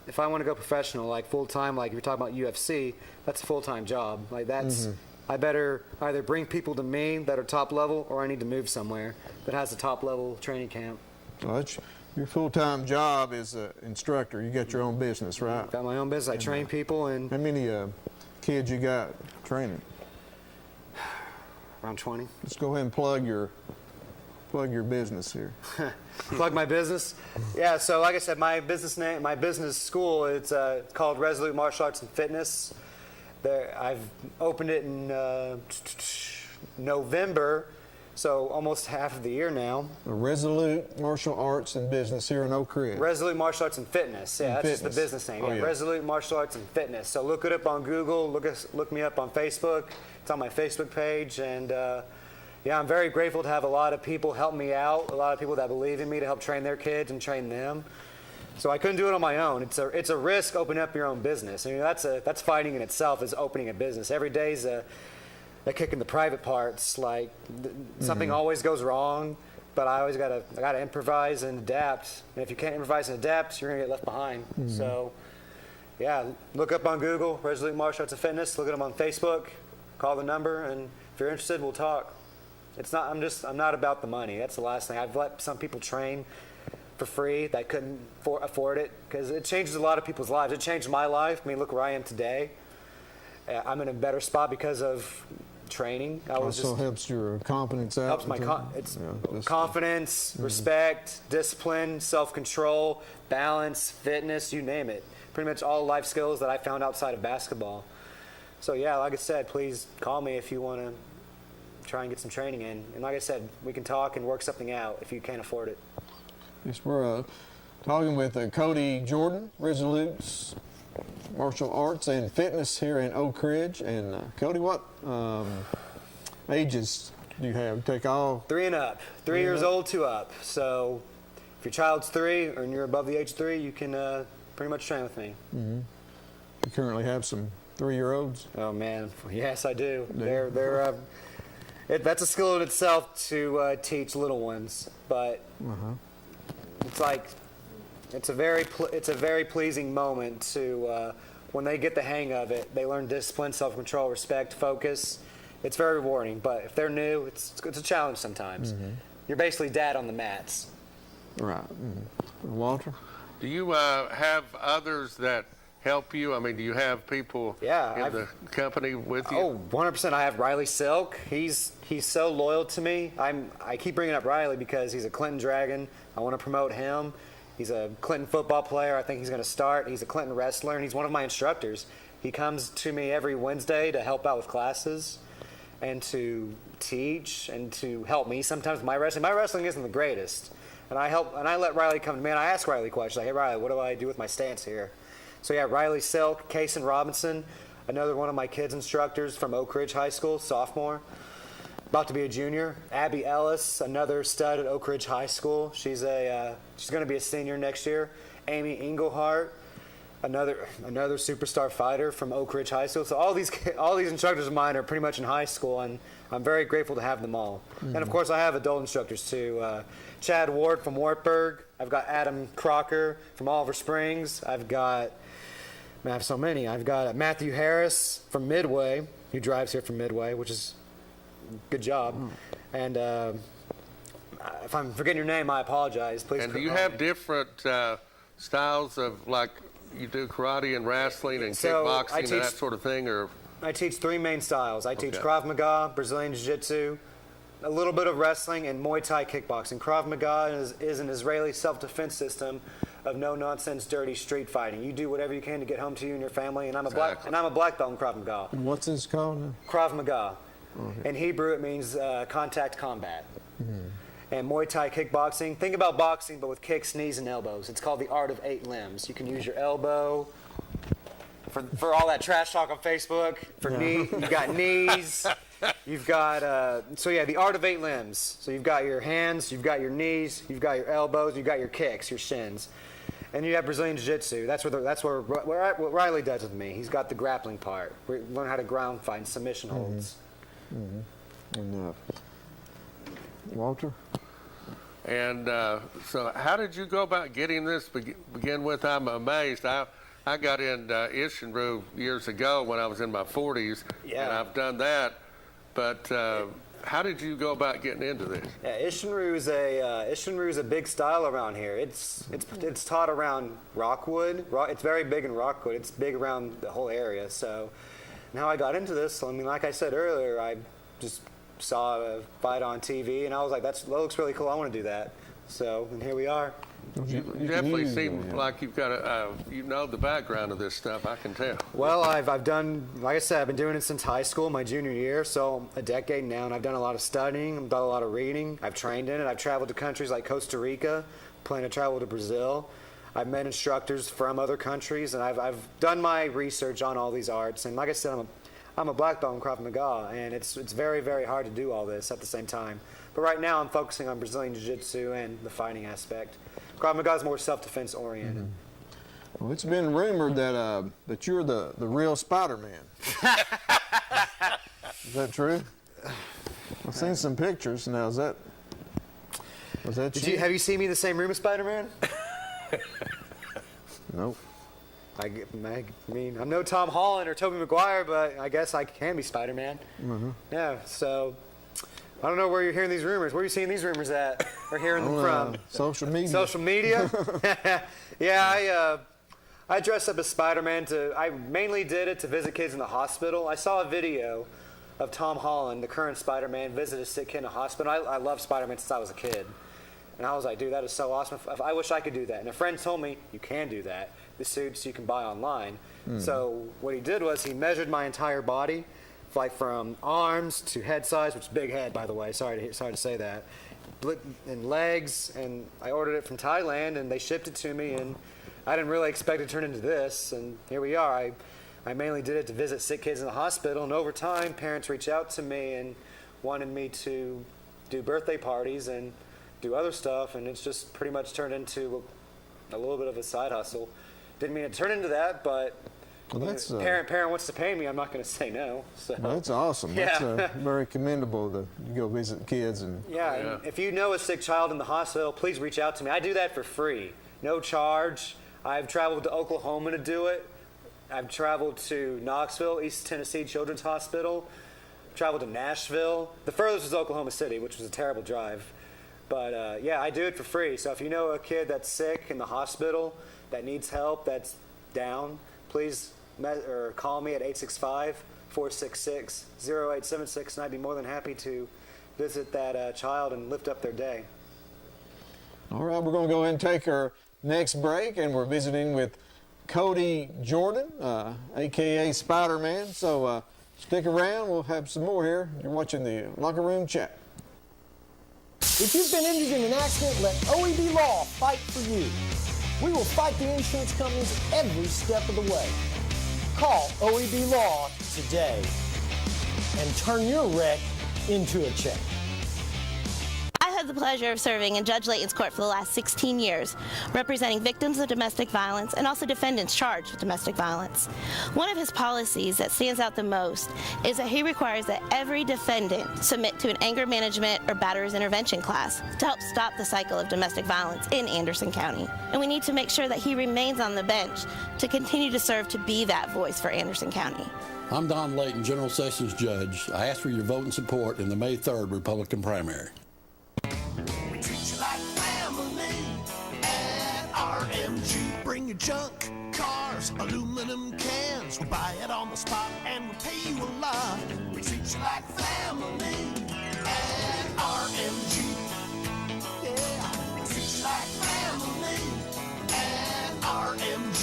if I want to go professional, like full time, like if you're talking about UFC, that's a full-time job. Like that's. I better either bring people to me that are top level, or I need to move somewhere that has a top level training camp.
So your full-time job is an instructor. You got your own business, right?
Got my own business. I train people. And
how many kids you got training?
Around 20.
Let's go ahead and plug your business here.
Plug my business? Yeah, so like I said, my business school, it's called Resolute Martial Arts and Fitness. I've opened it in November, so almost half of the year now.
Resolute Martial Arts and Business here in Oak Ridge.
Resolute Martial Arts and Fitness. Yeah, that's just the business name. Yeah. Resolute Martial Arts and Fitness. So look it up on Google. Look me up on Facebook. It's on my Facebook page. And yeah, I'm very grateful to have a lot of people help me out. A lot of people that believe in me to help train their kids and train them. So I couldn't do it on my own. It's a risk opening up your own business. I mean, that's fighting in itself, is opening a business. Every day's a kick in the private parts. Like something always goes wrong, but I always gotta improvise and adapt. And if you can't improvise and adapt, you're gonna get left behind. So yeah, look up on Google, Resolute Martial Arts and Fitness. Look at them on Facebook. Call the number, and if you're interested, we'll talk. I'm not about the money. That's the last thing. I've let some people train for free that couldn't afford it, because it changes a lot of people's lives. It changed my life. I mean, look where I am today. I'm in a better spot because of training.
Also helps your confidence out.
Helps my confidence, respect, discipline, self-control, balance, fitness, you name it. Pretty much all life skills that I found outside of basketball. So yeah, like I said, please call me if you want to try and get some training in. And like I said, we can talk and work something out if you can't afford it.
Yes, we're talking with Cody Jordan, Resolute Martial Arts and Fitness here in Oak Ridge. And Cody, what ages do you have? Take all
3 and up, 3 years old to up. So if your child's 3 or you're above the age of 3, you can pretty much train with me.
You currently have some 3-year-olds?
Oh man, yes I do. That's a skill in itself to teach little ones, but it's a very pleasing moment to when they get the hang of it. They learn discipline, self-control, respect, focus. It's very rewarding. But if they're new, it's a challenge sometimes. You're basically dad on the mats.
Right. Walter?
Do you have others that help you? I mean, do you have people in the company with you?
Oh, 100%. I have Riley Silk. He's so loyal to me. I keep bringing up Riley because he's a Clinton Dragon. I want to promote him. He's a Clinton football player. I think he's going to start. He's a Clinton wrestler, and he's one of my instructors. He comes to me every Wednesday to help out with classes and to teach and to help me sometimes with my wrestling. My wrestling isn't the greatest. And I let Riley come to me, and I ask Riley questions. Like, hey, Riley, what do I do with my stance here? So, yeah, Riley Silk, Kason Robinson, another one of my kids' instructors from Oak Ridge High School, sophomore, about to be a junior. Abby Ellis, another stud at Oak Ridge High School. She's going to be a senior next year. Amy Englehart, another superstar fighter from Oak Ridge High School. So all these instructors of mine are pretty much in high school, and I'm very grateful to have them all. And of course, I have adult instructors too. Chad Ward from Wartburg. I've got Adam Crocker from Oliver Springs. I have so many. I've got Matthew Harris from Midway, who drives here from Midway, which is a good job. And if I'm forgetting your name, I apologize. Please.
And do you have different styles of, like, you do karate and wrestling and kickboxing and that sort of thing, or?
I teach 3 main styles. I teach Krav Maga, Brazilian Jiu-Jitsu, a little bit of wrestling, and Muay Thai kickboxing. Krav Maga is an Israeli self-defense system of no-nonsense, dirty street fighting. You do whatever you can to get home to you and your family, and I'm a black belt in Krav Maga.
And what's this called?
Krav Maga.
Okay.
In Hebrew, it means contact combat. And Muay Thai kickboxing, think about boxing, but with kicks, knees, and elbows. It's called the art of 8 limbs. You can use your elbow for all that trash talk on Facebook. You've got knees. You've got, the art of 8 limbs. So you've got your hands, you've got your knees, you've got your elbows, you've got your kicks, your shins. And you have Brazilian Jiu-Jitsu. That's what Riley does with me. He's got the grappling part. We learn how to ground fight and submission holds.
And Walter?
And so how did you go about getting this begin with? I'm amazed. I got into Ishinru years ago when I was in my 40s, and I've done that. But how did you go about getting into this?
Yeah, Ishinru is a big style around here. It's taught around Rockwood. It's very big in Rockwood. It's big around the whole area. So now I got into this. I mean, like I said earlier, I just saw a fight on TV, and I was like, that looks really cool. I want to do that. So, and here we are.
You definitely seem like you've got the background of this stuff. I can tell.
Well, I've done, like I said, I've been doing it since high school, my junior year, so a decade now, and I've done a lot of studying, I've done a lot of reading, I've trained in it, I've traveled to countries like Costa Rica, plan to travel to Brazil. I've met instructors from other countries, and I've done my research on all these arts, and like I said, I'm a black belt in Krav Maga, and it's very, very hard to do all this at the same time. But right now, I'm focusing on Brazilian Jiu-Jitsu and the fighting aspect. Krav Maga is more self-defense oriented.
Well, it's been rumored that you're the real Spider-Man. Is that true? I've seen some pictures. Now, was that
Have you seen me in the same room as Spider-Man?
Nope.
I mean, I'm no Tom Holland or Tobey Maguire, but I guess I can be Spider-Man. Yeah, so I don't know where you're hearing these rumors. Where are you seeing these rumors at? Or hearing them from?
Social media.
Social media? Yeah, I dressed up as Spider-Man I mainly did it to visit kids in the hospital. I saw a video of Tom Holland, the current Spider-Man, visit a sick kid in a hospital. I loved Spider-Man since I was a kid. And I was like, dude, that is so awesome. I wish I could do that. And a friend told me, you can do that. The suits you can buy online. So what he did was he measured my entire body, like from arms to head size, which is big head, by the way. Sorry to say that. And legs, and I ordered it from Thailand, and they shipped it to me, and I didn't really expect it to turn into this, and here we are. I mainly did it to visit sick kids in the hospital, and over time, parents reached out to me and wanted me to do birthday parties and do other stuff, and it's just pretty much turned into a little bit of a side hustle. Didn't mean to turn into that, but if parent wants to pay me, I'm not going to say no. So.
Well, that's awesome.
Yeah.
That's very commendable to go visit kids. And
if you know a sick child in the hospital, please reach out to me. I do that for free, no charge. I've traveled to Oklahoma to do it. I've traveled to Knoxville, East Tennessee Children's Hospital. Traveled to Nashville. The furthest was Oklahoma City, which was a terrible drive. But I do it for free. So if you know a kid that's sick in the hospital, that needs help, that's down, please call me at 865-466-0876, and I'd be more than happy to visit that child and lift up their day.
All right, we're going to go ahead and take our next break, and we're visiting with Cody Jordan, a.k.a. Spider-Man. So stick around. We'll have some more here. You're watching the Locker Room Chat.
If you've been injured in an accident, let OEB Law fight for you. We will fight the insurance companies every step of the way. Call OEB Law today and turn your wreck into a check.
I've had the pleasure of serving in Judge Layton's court for the last 16 years, representing victims of domestic violence and also defendants charged with domestic violence. One of his policies that stands out the most is that he requires that every defendant submit to an anger management or batterers intervention class to help stop the cycle of domestic violence in Anderson County. And we need to make sure that he remains on the bench to continue to serve to be that voice for Anderson County.
I'm Don Layton, General Sessions Judge. I ask for your vote and support in the May 3rd Republican primary.
We treat you like family at RMG. Bring your junk, cars, aluminum cans. We'll buy it on the spot and we'll pay you a lot. We treat you like family at RMG. Yeah, we treat you like family at RMG.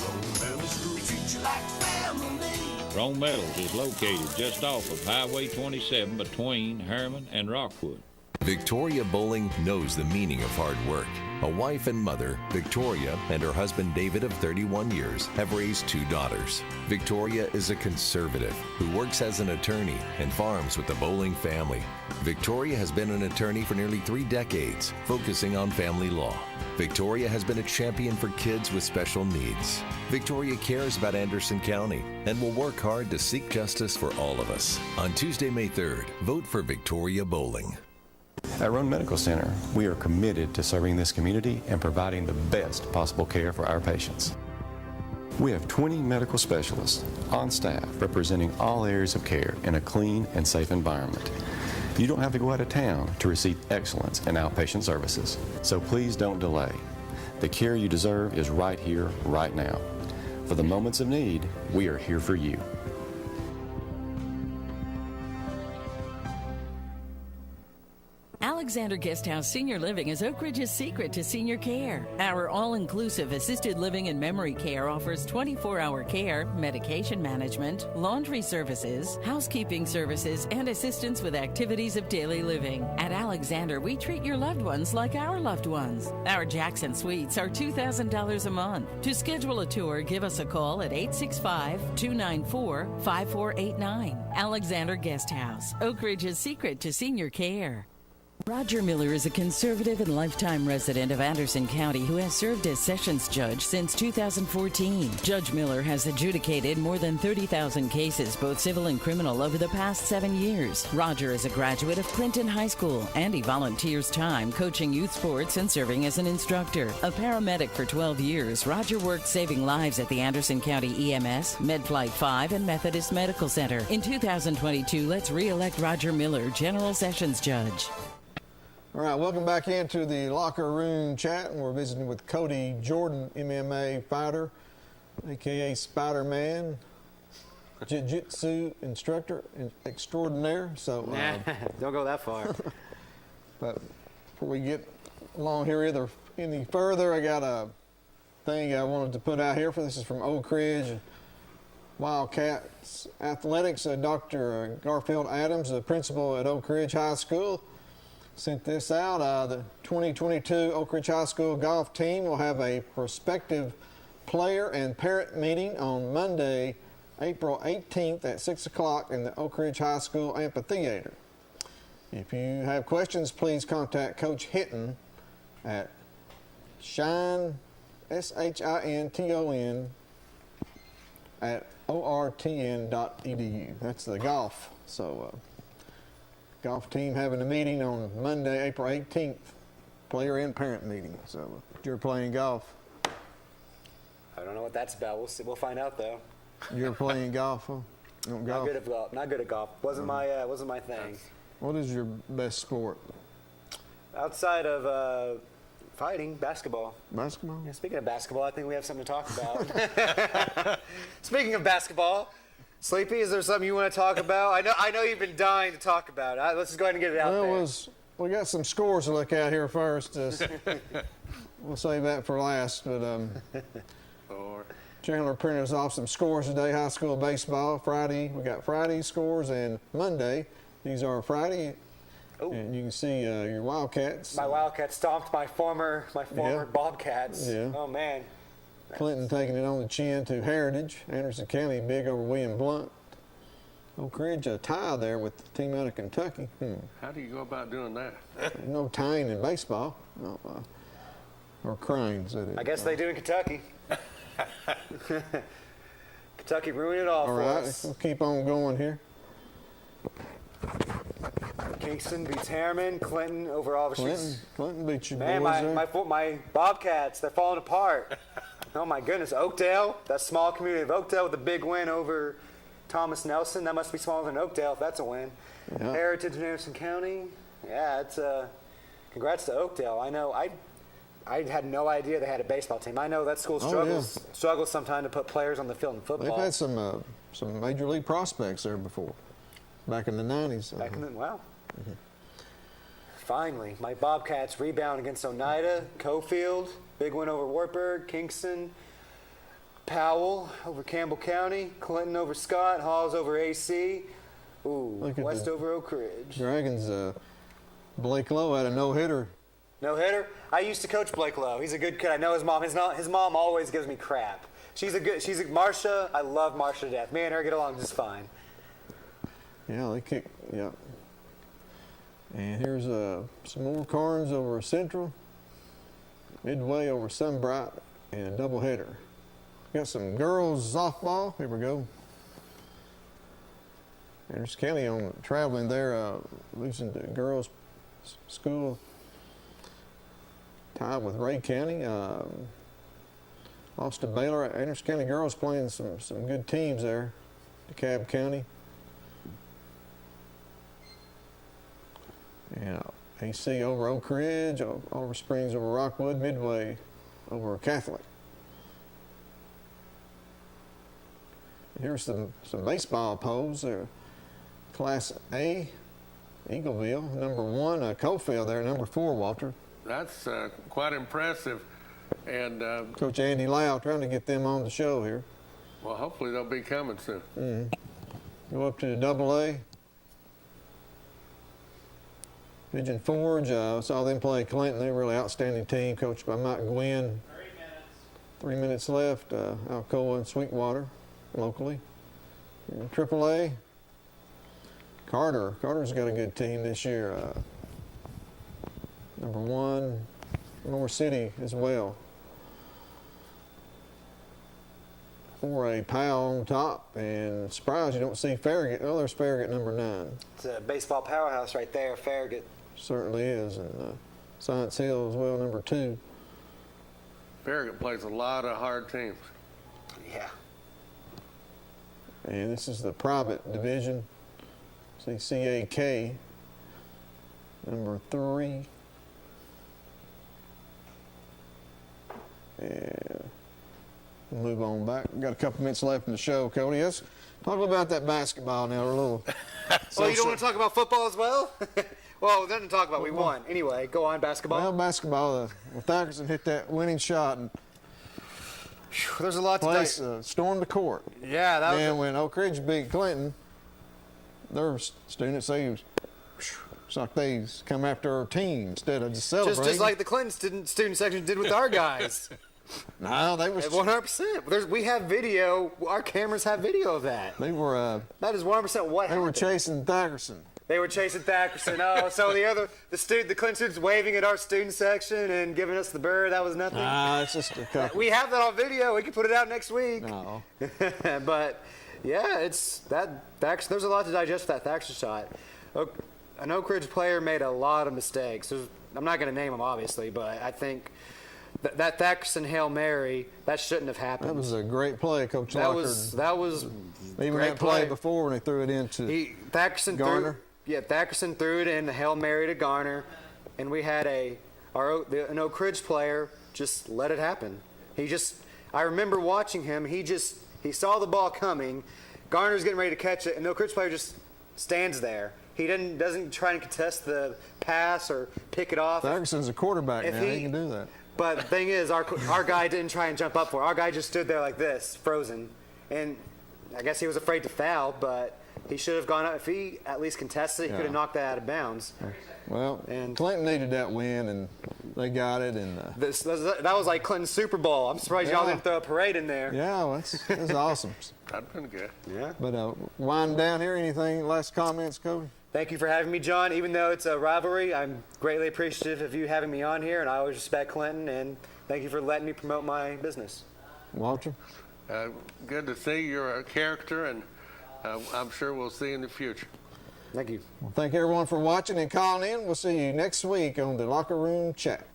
Rome Metals, we treat you like family.
Rome Metals is located just off of Highway 27 between Harriman and Rockwood.
Victoria Bowling knows the meaning of hard work. A wife and mother, Victoria and her husband David of 31 years have raised 2 daughters. Victoria is a conservative who works as an attorney and farms with the Bowling family. Victoria has been an attorney for nearly 3 decades, focusing on family law. Victoria has been a champion for kids with special needs. Victoria cares about Anderson County and will work hard to seek justice for all of us. On Tuesday, May 3rd, vote for Victoria Bowling.
At Roan Medical Center, we are committed to serving this community and providing the best possible care for our patients. We have 20 medical specialists on staff representing all areas of care in a clean and safe environment. You don't have to go out of town to receive excellence in outpatient services, so please don't delay. The care you deserve is right here, right now. For the moments of need, we are here for you.
Alexander Guesthouse Senior Living is Oak Ridge's secret to senior care. Our all-inclusive assisted living and memory care offers 24-hour care, medication management, laundry services, housekeeping services, and assistance with activities of daily living. At Alexander, we treat your loved ones like our loved ones. Our Jackson Suites are $2,000 a month. To schedule a tour, give us a call at 865-294-5489. Alexander Guesthouse, Oak Ridge's secret to senior care. Roger Miller is a conservative and lifetime resident of Anderson County who has served as Sessions Judge since 2014. Judge Miller has adjudicated more than 30,000 cases, both civil and criminal, over the past 7 years. Roger is a graduate of Clinton High School, and he volunteers time coaching youth sports and serving as an instructor. A paramedic for 12 years, Roger worked saving lives at the Anderson County EMS, MedFlight 5, and Methodist Medical Center. In 2022, let's re-elect Roger Miller, General Sessions Judge.
All right, welcome back into the Locker Room Chat, and we're visiting with Cody Jordan, MMA Fighter, a.k.a. Spider-Man, Jiu-Jitsu instructor extraordinaire. So
don't go that far.
But before we get along here any further, I got a thing I wanted to put out here. This is from Oak Ridge Wildcats Athletics. Dr. Garfield Adams, the principal at Oak Ridge High School, sent this out. The 2022 Oak Ridge High School golf team will have a prospective player and parent meeting on Monday, April 18th at 6 o'clock in the Oak Ridge High School Amphitheater. If you have questions, please contact Coach Hinton at SHINTON at ortn.edu. That's the golf. So, golf team having a meeting on Monday, April 18th, player and parent meeting. So you're playing golf.
I don't know what that's about. We'll find out though.
You're playing golf, huh?
Not good at golf. Not good at golf. Wasn't my thing.
What is your best sport?
Outside of fighting, basketball.
Basketball?
Yeah, speaking of basketball, I think we have something to talk about. Speaking of basketball, Sleepy, is there something you want to talk about? I know you've been dying to talk about it. Let's just go ahead and get it out there.
We got some scores to look at here first. we'll save that for last. But
Or
Chandler printed us off some scores today. High school baseball Friday. We got Friday scores and Monday. These are Friday.
Oh.
And you can see your Wildcats.
My Wildcats stomped my former
Yeah.
Bobcats.
Yeah.
Oh man.
Clinton taking it on the chin to Heritage. Anderson County big over William Blunt. Oak Ridge a tie there with the team out of Kentucky.
how do you go about doing that?
No tying in baseball. No, or cranes. That is.
I guess they do in Kentucky. Kentucky ruined it all
All
for
right,
us.
we'll keep on going here.
Kingston beats Harriman. Clinton over all the
Clinton beat you
Man,
boys there.
my Bobcats, they're falling apart. Oh my goodness, Oakdale, that small community of Oakdale with a big win over Thomas Nelson. That must be smaller than Oakdale if that's a win.
Yeah.
Heritage in Anderson County. Yeah, it's congrats to Oakdale. I know I had no idea they had a baseball team. I know that school struggles sometimes to put players on the field in football.
They've had some major league prospects there before, back in the 90s.
Wow. Finally, my Bobcats rebound against Oneida, Cofield, big win over Wartburg, Kingston, Powell over Campbell County, Clinton over Scott, Halls over AC, West over Oak Ridge.
Dragons, Blake Lowe had a no-hitter.
No-hitter? I used to coach Blake Lowe. He's a good kid. I know his mom. His mom always gives me crap. Marsha, I love Marsha to death. Me and her get along just fine.
Yeah, they kicked, yeah. And here's some more Carnes over Central, Midway over Sunbright, and a doubleheader. Got some girls softball. Here we go. Anderson County on traveling there, losing to girls' school. Tied with Ray County. Lost to Baylor. Anderson County girls playing some good teams there. DeKalb County. Yeah, AC over Oak Ridge, Oliver Springs over Rockwood, Midway over Catholic. Here's some baseball polls there. Class A, Eagleville, number 1, Cofield there, number 4, Walter.
That's quite impressive. And
Coach Andy Lau trying to get them on the show here.
well, hopefully they'll be coming soon.
Go up to Double A. Pigeon Forge, saw them play Clinton. They're a really outstanding team, coached by Mike Gwynn. 3 minutes left. Alcoa and Sweetwater, locally. Triple A. Carter's got a good team this year. Number 1, North City as well. 4A, Powell on top, and surprised you don't see Farragut. Oh, there's Farragut, number 9.
It's a baseball powerhouse right there, Farragut.
Certainly is, and Science Hill as well, number 2.
Farragut plays a lot of hard teams.
Yeah.
And this is the private division. See CAK, number 3. And we'll move on back. We've got a couple minutes left in the show, Cody. Let's talk about that basketball now. A little.
Well, you don't want to talk about football as well? Well, nothing to talk about. We won. Anyway, go on, basketball.
Well, basketball, Thackerson hit that winning shot and
there's a lot
to stormed the court.
Yeah, that was.
And when Oak Ridge beat Clinton, their students, it's like they come after our team instead of just celebrating.
Just like the Clinton student section did with our guys.
No, they were
100%. We have video. Our cameras have video of that.
They were.
That is 100% what happened.
They were chasing Thackerson.
They were chasing Thackerson. Oh, so the Clinton students waving at our student section and giving us the bird. That was nothing.
It's just a couple.
We have that on video. We can put it out next week.
No.
But yeah, it's that Thackerson. There's a lot to digest with that Thackerson shot. An Oak Ridge player made a lot of mistakes. I'm not going to name them, obviously, but I think that Thackerson Hail Mary, that shouldn't have happened.
That was a great play, Coach Lockard.
That was
even
great
that play before when they threw it into Garner.
Thackerson threw it in the Hail Mary to Garner, and we had an Oak Ridge player just let it happen. I remember watching him. He saw the ball coming. Garner's getting ready to catch it, and the Oak Ridge player just stands there. He doesn't try and contest the pass or pick it off.
Thackerson's a quarterback now. He can do that.
But the thing is, our guy didn't try and jump up for it. Our guy just stood there like this, frozen. And I guess he was afraid to foul, but he should have gone up. If he at least contested it, he could have knocked that out of bounds.
Well, and Clinton needed that win, and they got it. And
that was like Clinton's Super Bowl. I'm surprised y'all didn't throw a parade in there.
Yeah, well, that's awesome.
That'd been good.
Yeah.
But winding down here, anything, last comments, Cody?
Thank you for having me, John. Even though it's a rivalry, I'm greatly appreciative of you having me on here, and I always respect Clinton, and thank you for letting me promote my business.
Walter?
Good to see you're a character, and I'm sure we'll see you in the future.
Thank you.
Well, thank everyone for watching and calling in. We'll see you next week on the Locker Room Chat.